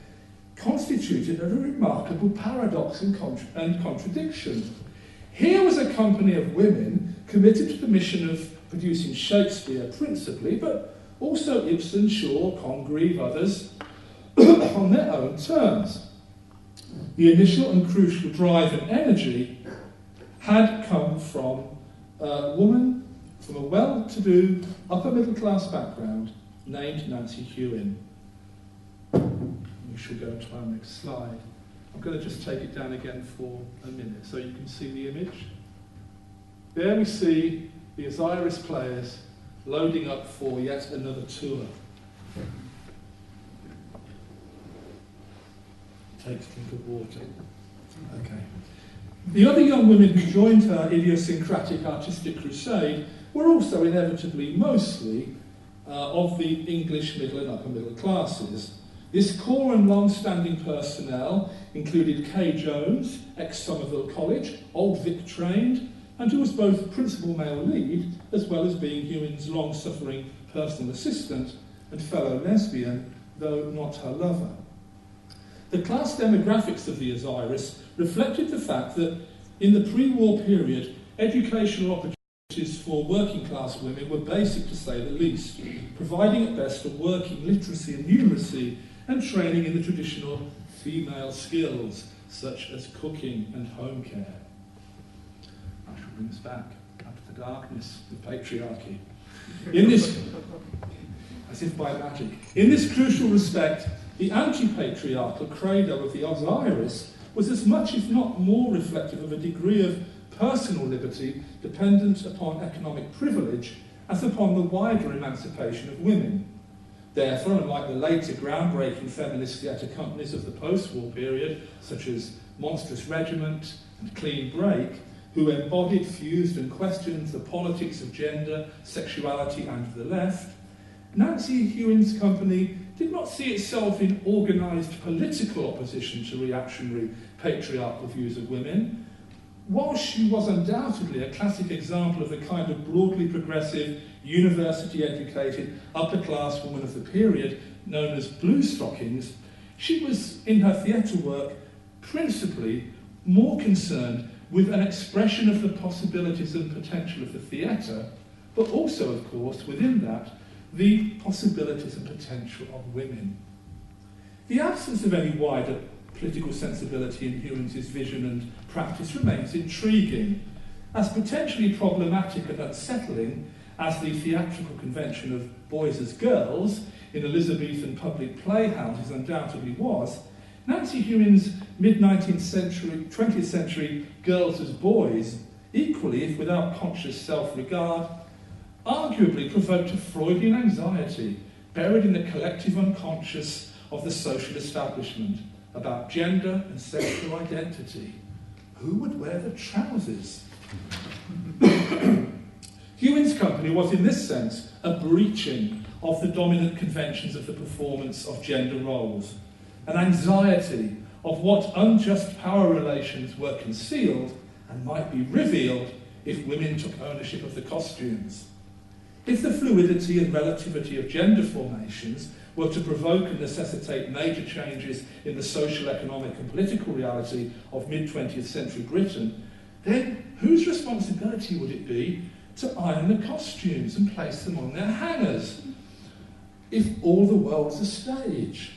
B: constituted a remarkable paradox and contradiction. Here was a company of women committed to the mission of producing Shakespeare principally, but also Ibsen, Shaw, Congreve, others, on their own terms. The initial and crucial drive and energy had come from a woman from a well-to-do, upper-middle-class background named Nancy Hewin. We shall go to our next slide. I'm going to just take it down again for a minute so you can see the image. There we see the Osiris players loading up for yet another tour. Takes a drink of water. Okay. The other young women who joined her idiosyncratic artistic crusade were also inevitably mostly of the English middle and upper middle classes. This core and long-standing personnel included Kay Jones, ex-Somerville College, Old Vic trained, and who was both principal male lead, as well as being Hewin's long-suffering personal assistant and fellow lesbian, though not her lover. The class demographics of the Osiris reflected the fact that in the pre-war period, educational opportunities for working-class women were basic to say the least, providing at best for working literacy and numeracy and training in the traditional female skills, such as cooking and home care. I shall bring us back out of the darkness of patriarchy. In this, as if by magic, in this crucial respect, the anti-patriarchal credo of the Osiris was as much, if not more, reflective of a degree of personal liberty dependent upon economic privilege as upon the wider emancipation of women. Therefore, unlike the later groundbreaking feminist theatre companies of the post-war period, such as Monstrous Regiment and Clean Break, who embodied, fused and questioned the politics of gender, sexuality and the left, Nancy Hewin's company did not see itself in organised political opposition to reactionary patriarchal views of women. While she was undoubtedly a classic example of the kind of broadly progressive, university-educated, upper-class woman of the period known as blue stockings, she was, in her theatre work, principally more concerned with an expression of the possibilities and potential of the theatre, but also, of course, within that, the possibilities and potential of women. The absence of any wider political sensibility in Hewin's vision and practice remains intriguing, as potentially problematic and unsettling as the theatrical convention of boys as girls in Elizabethan public playhouses undoubtedly was. Nancy Hewin's mid-19th century, 20th century girls as boys, equally, if without conscious self-regard, arguably provoked a Freudian anxiety buried in the collective unconscious of the social establishment about gender and sexual identity. Who would wear the trousers? Hewin's company was, in this sense, a breaching of the dominant conventions of the performance of gender roles, an anxiety of what unjust power relations were concealed and might be revealed if women took ownership of the costumes. If the fluidity and relativity of gender formations were to provoke and necessitate major changes in the social, economic and political reality of mid-20th century Britain, then whose responsibility would it be to iron the costumes and place them on their hangers, if all the world's a stage?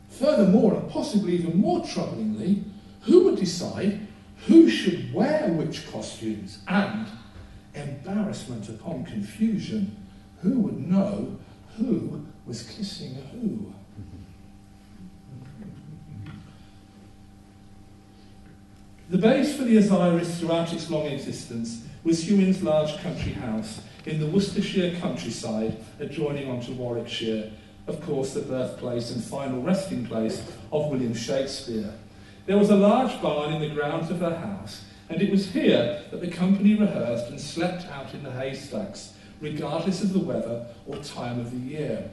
B: Furthermore, and possibly even more troublingly, who would decide who should wear which costumes? And, embarrassment upon confusion, who would know who was kissing who? The base for the Osiris throughout its long existence was Hewin's large country house in the Worcestershire countryside adjoining onto Warwickshire, of course the birthplace and final resting place of William Shakespeare. There was a large barn in the grounds of her house, and it was here that the company rehearsed and slept out in the haystacks, regardless of the weather or time of the year.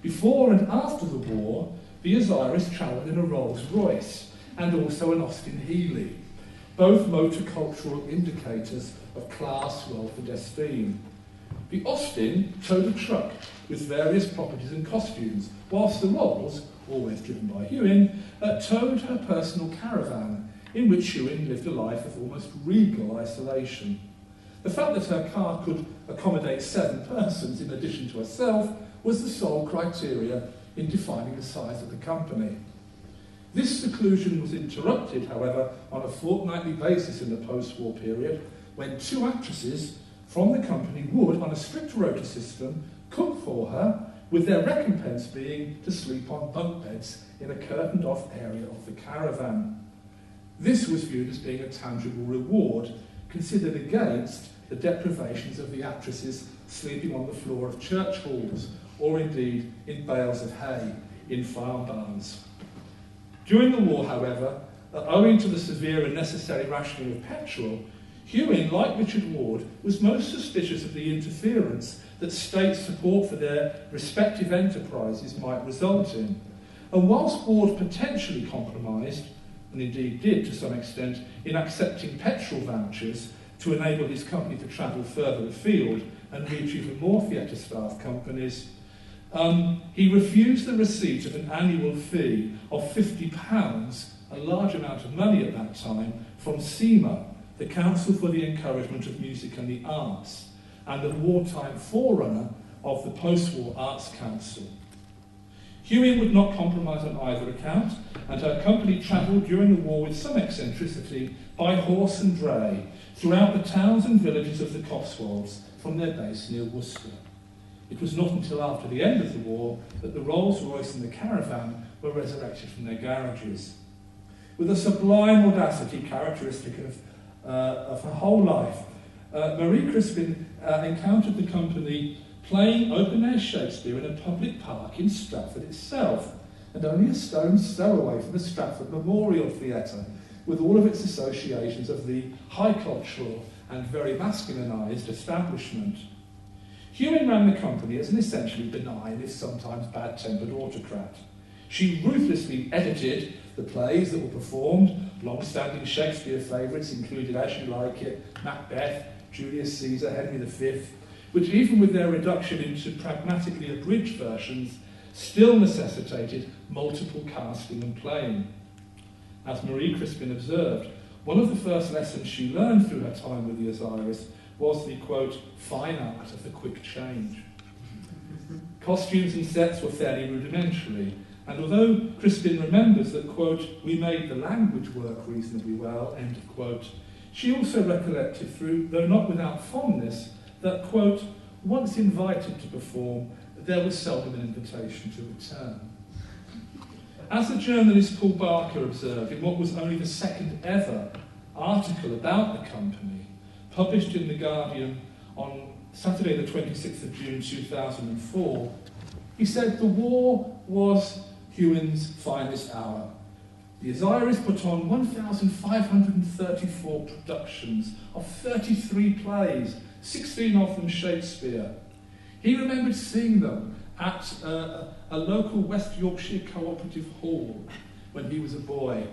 B: Before and after the war, the Osiris travelled in a Rolls-Royce and also an Austin Healey, both motor-cultural indicators of class, wealth and esteem. The Austin towed a truck with various properties and costumes, whilst the Rolls, always driven by Hewin, towed her personal caravan, in which Hewin lived a life of almost regal isolation. The fact that her car could accommodate 7 persons in addition to herself was the sole criteria in defining the size of the company. This seclusion was interrupted, however, on a fortnightly basis in the post-war period, when 2 actresses from the company would, on a strict rota system, cook for her, with their recompense being to sleep on bunk beds in a curtained-off area of the caravan. This was viewed as being a tangible reward, considered against the deprivations of the actresses sleeping on the floor of church halls, or indeed in bales of hay in farm barns. During the war, however, owing to the severe and necessary rationing of petrol, Hewin, like Richard Ward, was most suspicious of the interference that state support for their respective enterprises might result in. And whilst Ward potentially compromised, and indeed did to some extent, in accepting petrol vouchers to enable his company to travel further afield and reach even more theatre staff companies, he refused the receipt of an annual fee of £50, a large amount of money at that time, from CEMA, the Council for the Encouragement of Music and the Arts, and the wartime forerunner of the post-war Arts Council. Hewin would not compromise on either account, and her company travelled during the war with some eccentricity by horse and dray throughout the towns and villages of the Cotswolds from their base near Worcester. It was not until after the end of the war that the Rolls-Royce and the caravan were resurrected from their garages. With a sublime audacity characteristic of her whole life, Marie Crispin encountered the company playing open-air Shakespeare in a public park in Stratford itself, and only a stone's throw away from the Stratford Memorial Theatre, with all of its associations of the high cultural and very masculinised establishment. Hewin ran the company as an essentially benign, if sometimes bad-tempered autocrat. She ruthlessly edited the plays that were performed. Long-standing Shakespeare favourites included As You Like It, Macbeth, Julius Caesar, Henry V, which even with their reduction into pragmatically abridged versions, still necessitated multiple casting and playing. As Marie Crispin observed, one of the first lessons she learned through her time with the Osiris was the, quote, fine art of the quick change. Costumes and sets were fairly rudimentary, and although Crispin remembers that, quote, we made the language work reasonably well, end of quote, she also recollected through, though not without fondness, that, quote, once invited to perform, there was seldom an invitation to return. As the journalist Paul Barker observed in what was only the second ever article about the company, published in The Guardian on Saturday the 26th of June 2004, he said the war was Hewin's finest hour. The Osiris put on 1,534 productions of 33 plays, 16 of them Shakespeare. He remembered seeing them at a local West Yorkshire cooperative hall when he was a boy,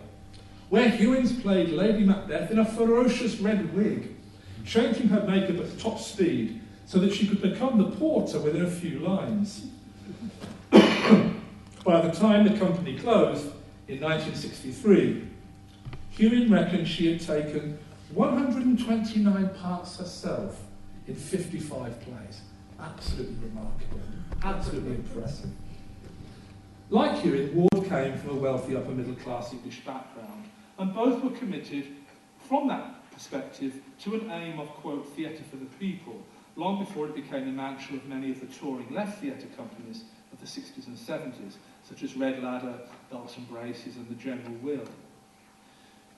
B: where Hewins played Lady Macbeth in a ferocious red wig, changing her makeup at top speed so that she could become the porter within a few lines. By the time the company closed in 1963, Hewin reckoned she had taken 129 parts herself in 55 plays. Absolutely remarkable, absolutely impressive. Like Hewin, Ward came from a wealthy upper middle class English background, and both were committed, from that perspective, to an aim of, quote, theatre for the people, long before it became the mantra of many of the touring left theatre companies of the 60s and 70s, such as Red Ladder, Dalton Braces and the General Will.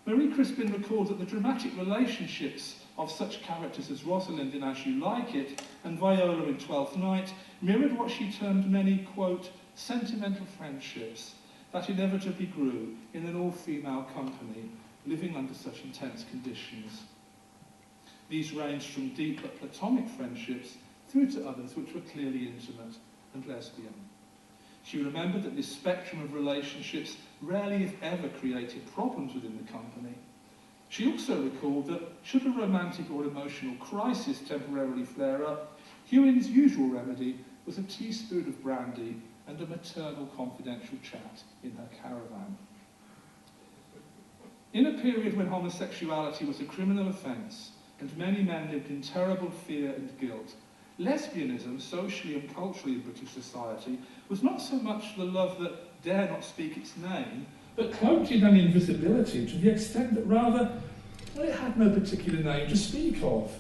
B: Marie Crispin recalled that the dramatic relationships of such characters as Rosalind in As You Like It and Viola in Twelfth Night mirrored what she termed many, quote, sentimental friendships that inevitably grew in an all-female company living under such intense conditions. These ranged from deep but platonic friendships through to others which were clearly intimate and lesbian. She remembered that this spectrum of relationships rarely, if ever, created problems within the company. She also recalled that, should a romantic or emotional crisis temporarily flare up, Hewin's usual remedy was a teaspoon of brandy and a maternal confidential chat in her caravan. In a period when homosexuality was a criminal offence and many men lived in terrible fear and guilt, lesbianism, socially and culturally in British society, was not so much the love that dare not speak its name, but cloaked in an invisibility to the extent that rather, well, it had no particular name to speak of.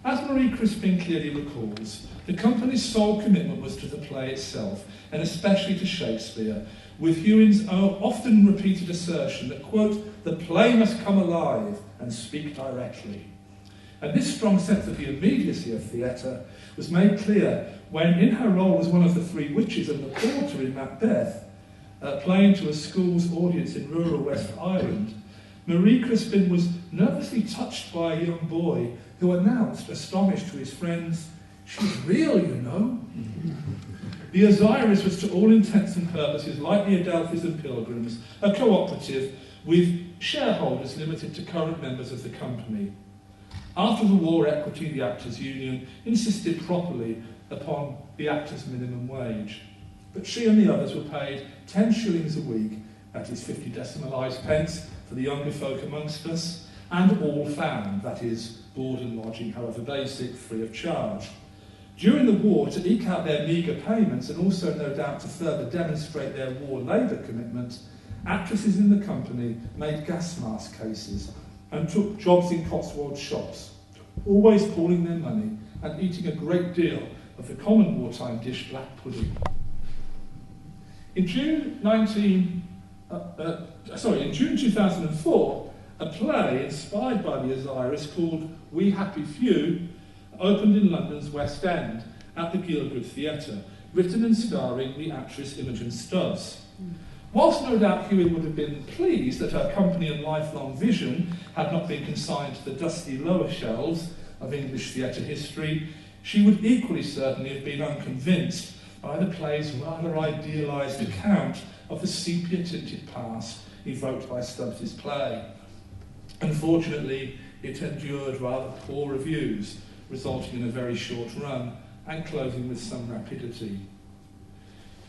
B: As Marie Crispin clearly recalls, the company's sole commitment was to the play itself, and especially to Shakespeare, with Hewin's often repeated assertion that, quote, the play must come alive and speak directly. And this strong sense of the immediacy of theatre was made clear when, in her role as one of the three witches and the porter in Macbeth, playing to a school's audience in rural West Ireland, Marie Crispin was nervously touched by a young boy who announced, astonished to his friends, "She's real, you know." The Osiris was to all intents and purposes, like the Adelphis and Pilgrims, a cooperative with shareholders limited to current members of the company. After the war, Equity, the Actors' Union, insisted properly upon the actors' minimum wage. But she and the others were paid 10 shillings a week, that is 50 decimalised pence for the younger folk amongst us, and all found, that is, board and lodging, however basic, free of charge. During the war, to eke out their meagre payments and also no doubt to further demonstrate their war labour commitment, actresses in the company made gas mask cases and took jobs in Cotswold shops, always pooling their money and eating a great deal of the common wartime dish black pudding. In June 2004, a play inspired by the Osiris called We Happy Few opened in London's West End at the Gielgud Theatre, written and starring the actress Imogen Stubbs. Whilst no doubt Hewin would have been pleased that her company and lifelong vision had not been consigned to the dusty lower shelves of English theatre history, she would equally certainly have been unconvinced by the play's rather idealised account of the sepia-tinted past evoked by Stubbs's play. Unfortunately, it endured rather poor reviews, resulting in a very short run and closing with some rapidity.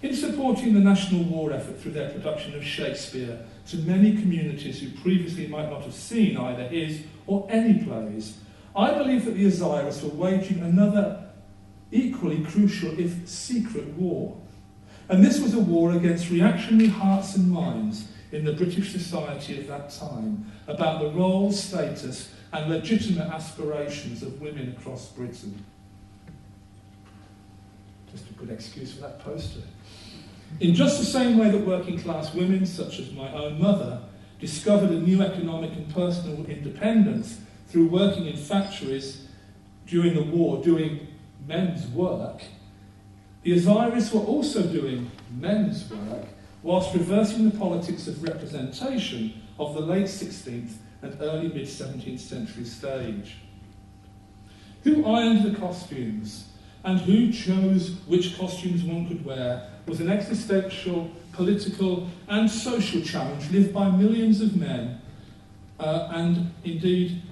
B: In supporting the national war effort through their production of Shakespeare to many communities who previously might not have seen either his or any plays, I believe that the Osiris were waging another equally crucial, if secret, war. And this was a war against reactionary hearts and minds in the British society of that time about the role, status and legitimate aspirations of women across Britain. Just a good excuse for that poster. In just the same way that working class women, such as my own mother, discovered a new economic and personal independence through working in factories during the war, doing men's work, the Osiris were also doing men's work whilst reversing the politics of representation of the late 16th and early mid-17th century stage. Who ironed the costumes and who chose which costumes one could wear was an existential, political and social challenge lived by millions of men and indeed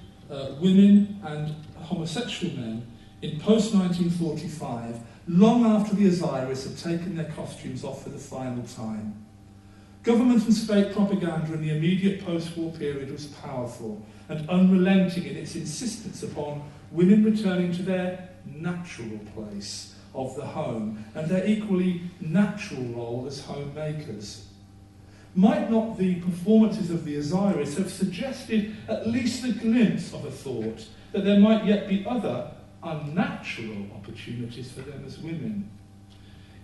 B: women and homosexual men in post-1945 long after the Osiris had taken their costumes off for the final time. Government and state propaganda in the immediate post-war period was powerful and unrelenting in its insistence upon women returning to their natural place of the home and their equally natural role as homemakers. Might not the performances of the Osiris have suggested at least a glimpse of a thought that there might yet be other unnatural opportunities for them as women?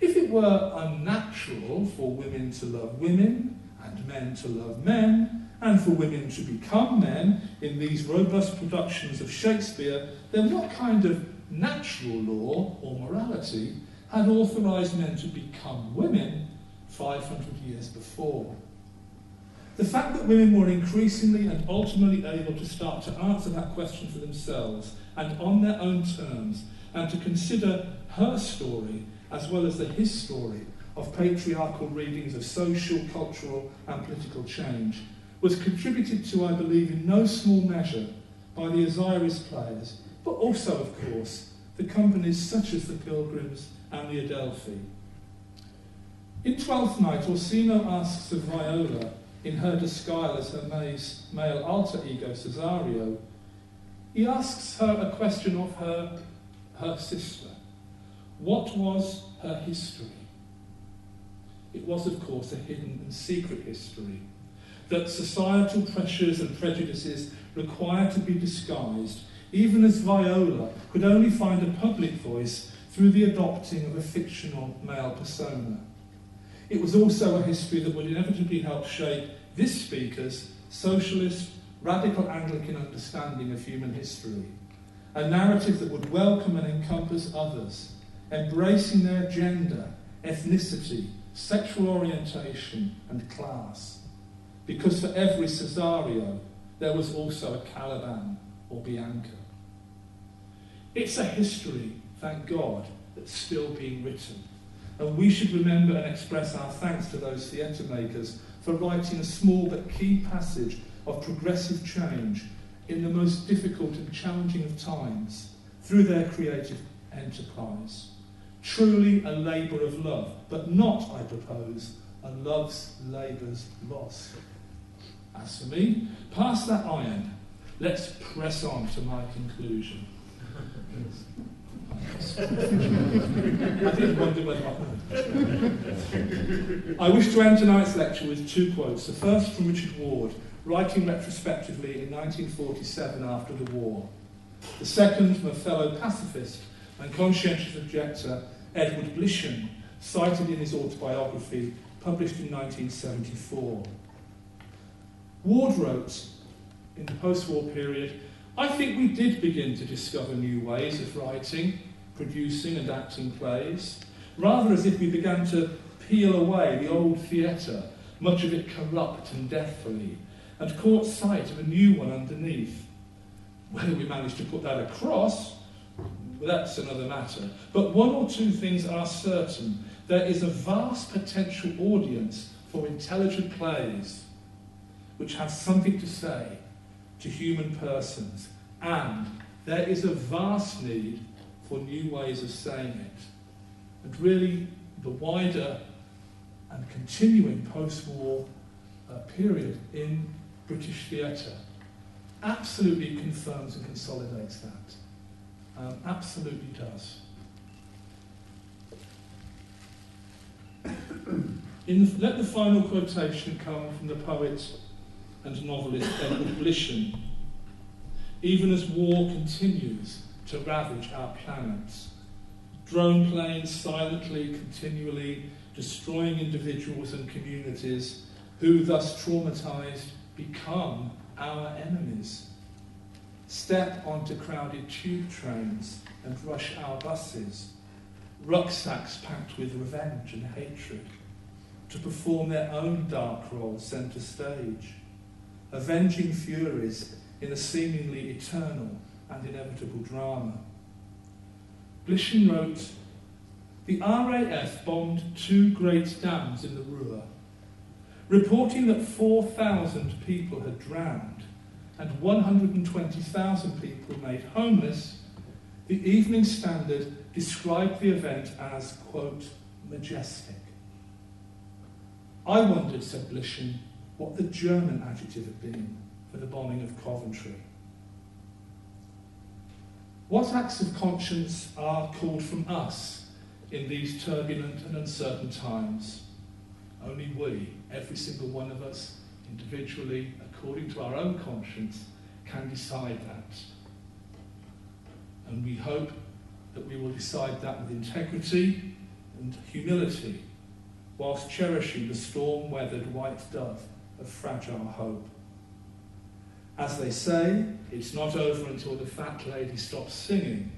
B: If it were unnatural for women to love women and men to love men, and for women to become men in these robust productions of Shakespeare, then what kind of natural law or morality had authorised men to become women 500 years before? The fact that women were increasingly and ultimately able to start to answer that question for themselves and on their own terms, and to consider her story as well as the his story of patriarchal readings of social, cultural and political change, was contributed to, I believe, in no small measure by the Osiris players, but also, of course, the companies such as the Pilgrims and the Adelphi. In Twelfth Night, Orsino asks of Viola, in her disguise as her male alter ego Cesario, he asks her a question of her sister. What was her history? It was, of course, a hidden and secret history, that societal pressures and prejudices required to be disguised, even as Viola could only find a public voice through the adopting of a fictional male persona. It was also a history that would inevitably help shape this speaker's socialist, radical Anglican understanding of human history, a narrative that would welcome and encompass others, embracing their gender, ethnicity, sexual orientation and class. Because for every Cesario, there was also a Caliban or Bianca. It's a history, thank God, that's still being written. And we should remember and express our thanks to those theatre makers for writing a small but key passage of progressive change in the most difficult and challenging of times through their creative enterprise. Truly a labour of love, but not, I propose, a love's labour's lost. As for me, past that iron, let's press on to my conclusion. I did wonder whether I wish to end tonight's lecture with two quotes. The first from Richard Ward, writing retrospectively in 1947 after the war. The second from a fellow pacifist and conscientious objector, Edward Blishen, cited in his autobiography, published in 1974. Ward wrote, in the post-war period, I think we did begin to discover new ways of writing, producing and acting plays, rather as if we began to peel away the old theatre, much of it corrupt and deathly, and caught sight of a new one underneath. Whether we managed to put that across, that's another matter. But one or two things are certain. There is a vast potential audience for intelligent plays, which have something to say to human persons, and there is a vast need for new ways of saying it. And really, the wider and continuing post-war period in British theatre absolutely confirms and consolidates that. Absolutely does. Let the final quotation come from the poet and novelist Edward Blishen. Even as war continues to ravage our planets, drone planes silently, continually destroying individuals and communities who, thus traumatized, become our enemies. Step onto crowded tube trains and rush our buses, rucksacks packed with revenge and hatred, to perform their own dark role centre stage, avenging furies in a seemingly eternal and inevitable drama. Blishen wrote, the RAF bombed 2 great dams in the Ruhr, reporting that 4,000 people had drowned and 120,000 people made homeless. The Evening Standard described the event as, quote, majestic. I wondered, said Blichen, what the German adjective had been for the bombing of Coventry. What acts of conscience are called from us in these turbulent and uncertain times? Only we, every single one of us, individually, according to our own conscience, can decide that. And we hope that we will decide that with integrity and humility, whilst cherishing the storm-weathered white dove of fragile hope. As they say, it's not over until the fat lady stops singing,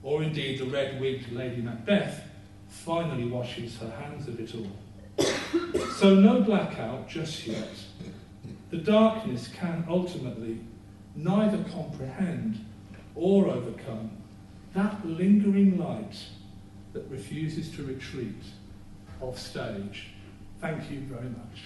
B: or indeed the red-wigged Lady Macbeth finally washes her hands of it all. So no blackout just yet. The darkness can ultimately neither comprehend or overcome that lingering light that refuses to retreat off stage. Thank you very much.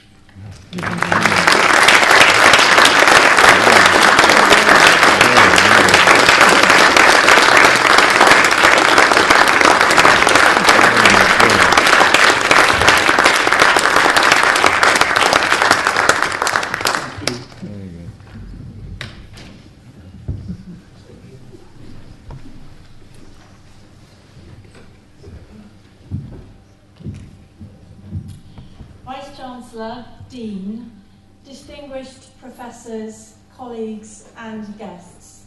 C: Vice-Chancellor, Dean, distinguished professors, colleagues and guests.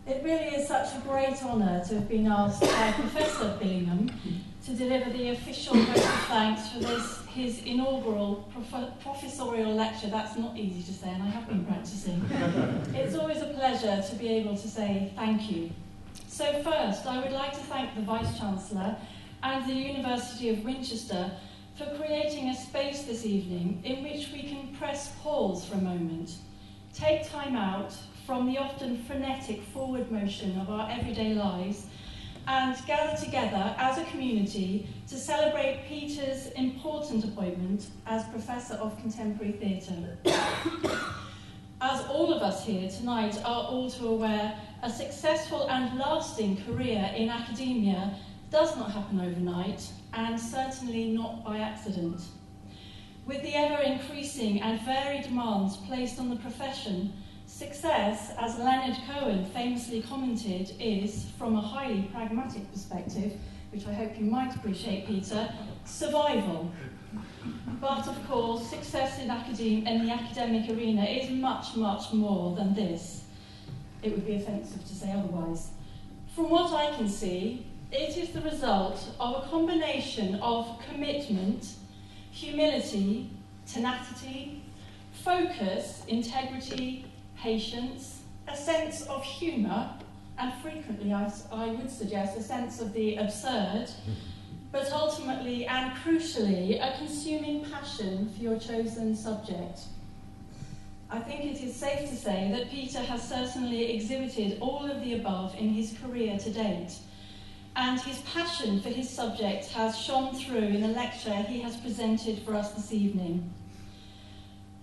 C: It really is such a great honour to have been asked by Professor Billingham to deliver the official vote of thanks for his inaugural professorial lecture. That's not easy to say, and I have been practising. It's always a pleasure to be able to say thank you. So first, I would like to thank the Vice-Chancellor and the University of Winchester for creating a space this evening in which we can press pause for a moment, take time out from the often frenetic forward motion of our everyday lives, and gather together as a community to celebrate Peter's important appointment as Professor of Contemporary Theatre. As all of us here tonight are all too aware, a successful and lasting career in academia does not happen overnight, and certainly not by accident. With the ever-increasing and varied demands placed on the profession, success, as Leonard Cohen famously commented, is, from a highly pragmatic perspective, which I hope you might appreciate, Peter, survival. But of course, success in the academic arena is much, much more than this. It would be offensive to say otherwise. From what I can see, it is the result of a combination of commitment, humility, tenacity, focus, integrity, patience, a sense of humour, and frequently, I would suggest, a sense of the absurd, but ultimately and crucially, a consuming passion for your chosen subject. I think it is safe to say that Peter has certainly exhibited all of the above in his career to date, and his passion for his subject has shone through in the lecture he has presented for us this evening.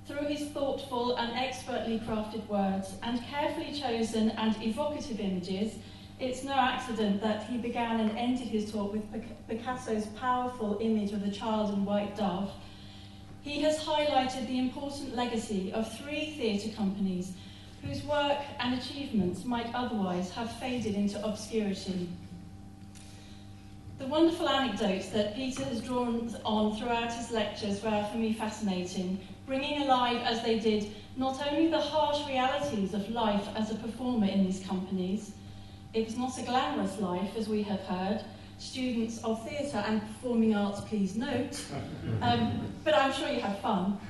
C: Through his thoughtful and expertly crafted words and carefully chosen and evocative images, it's no accident that he began and ended his talk with Picasso's powerful image of the child and white dove. He has highlighted the important legacy of 3 theatre companies whose work and achievements might otherwise have faded into obscurity. The wonderful anecdotes that Peter has drawn on throughout his lectures were for me fascinating, bringing alive as they did not only the harsh realities of life as a performer in these companies. It was not a glamorous life, as we have heard. Students of theatre and performing arts, please note. But I'm sure you have fun.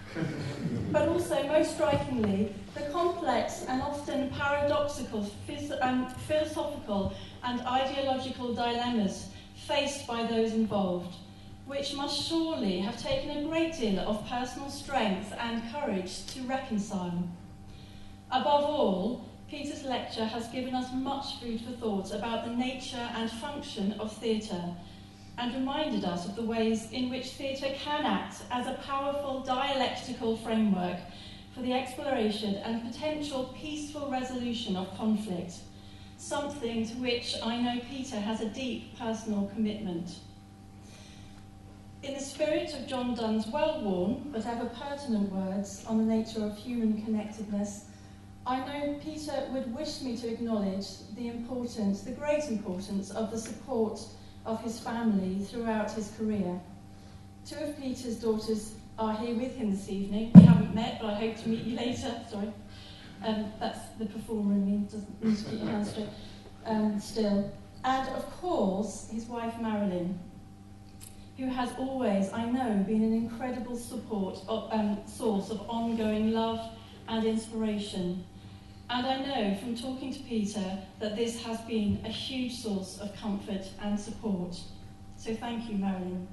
C: But also, most strikingly, the complex and often paradoxical philosophical and ideological dilemmas faced by those involved, which must surely have taken a great deal of personal strength and courage to reconcile. Above all, Peter's lecture has given us much food for thought about the nature and function of theatre, and reminded us of the ways in which theatre can act as a powerful dialectical framework for the exploration and potential peaceful resolution of conflict, something to which I know Peter has a deep personal commitment. In the spirit of John Donne's well-worn but ever pertinent words on the nature of human connectedness, I know Peter would wish me to acknowledge the great importance of the support of his family throughout his career. Two of Peter's daughters are here with him this evening. We haven't met, but I hope to meet you later. Sorry. That's the performer in me, doesn't need to keep your hands straight still. And of course, his wife Marilyn, who has always, I know, been an incredible source of ongoing love and inspiration. And I know from talking to Peter that this has been a huge source of comfort and support. So thank you, Marilyn.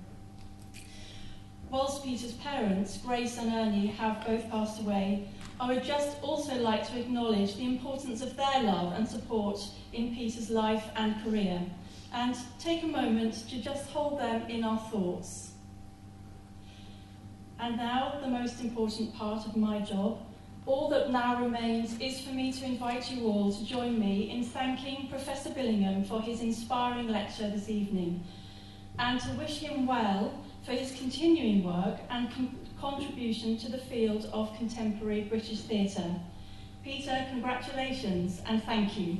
C: Whilst Peter's parents, Grace and Ernie, have both passed away, I would just also like to acknowledge the importance of their love and support in Peter's life and career, and take a moment to just hold them in our thoughts. And now, the most important part of my job. All that now remains is for me to invite you all to join me in thanking Professor Billingham for his inspiring lecture this evening, and to wish him well for his continuing work and contribution to the field of contemporary British theatre. Peter, congratulations and thank you.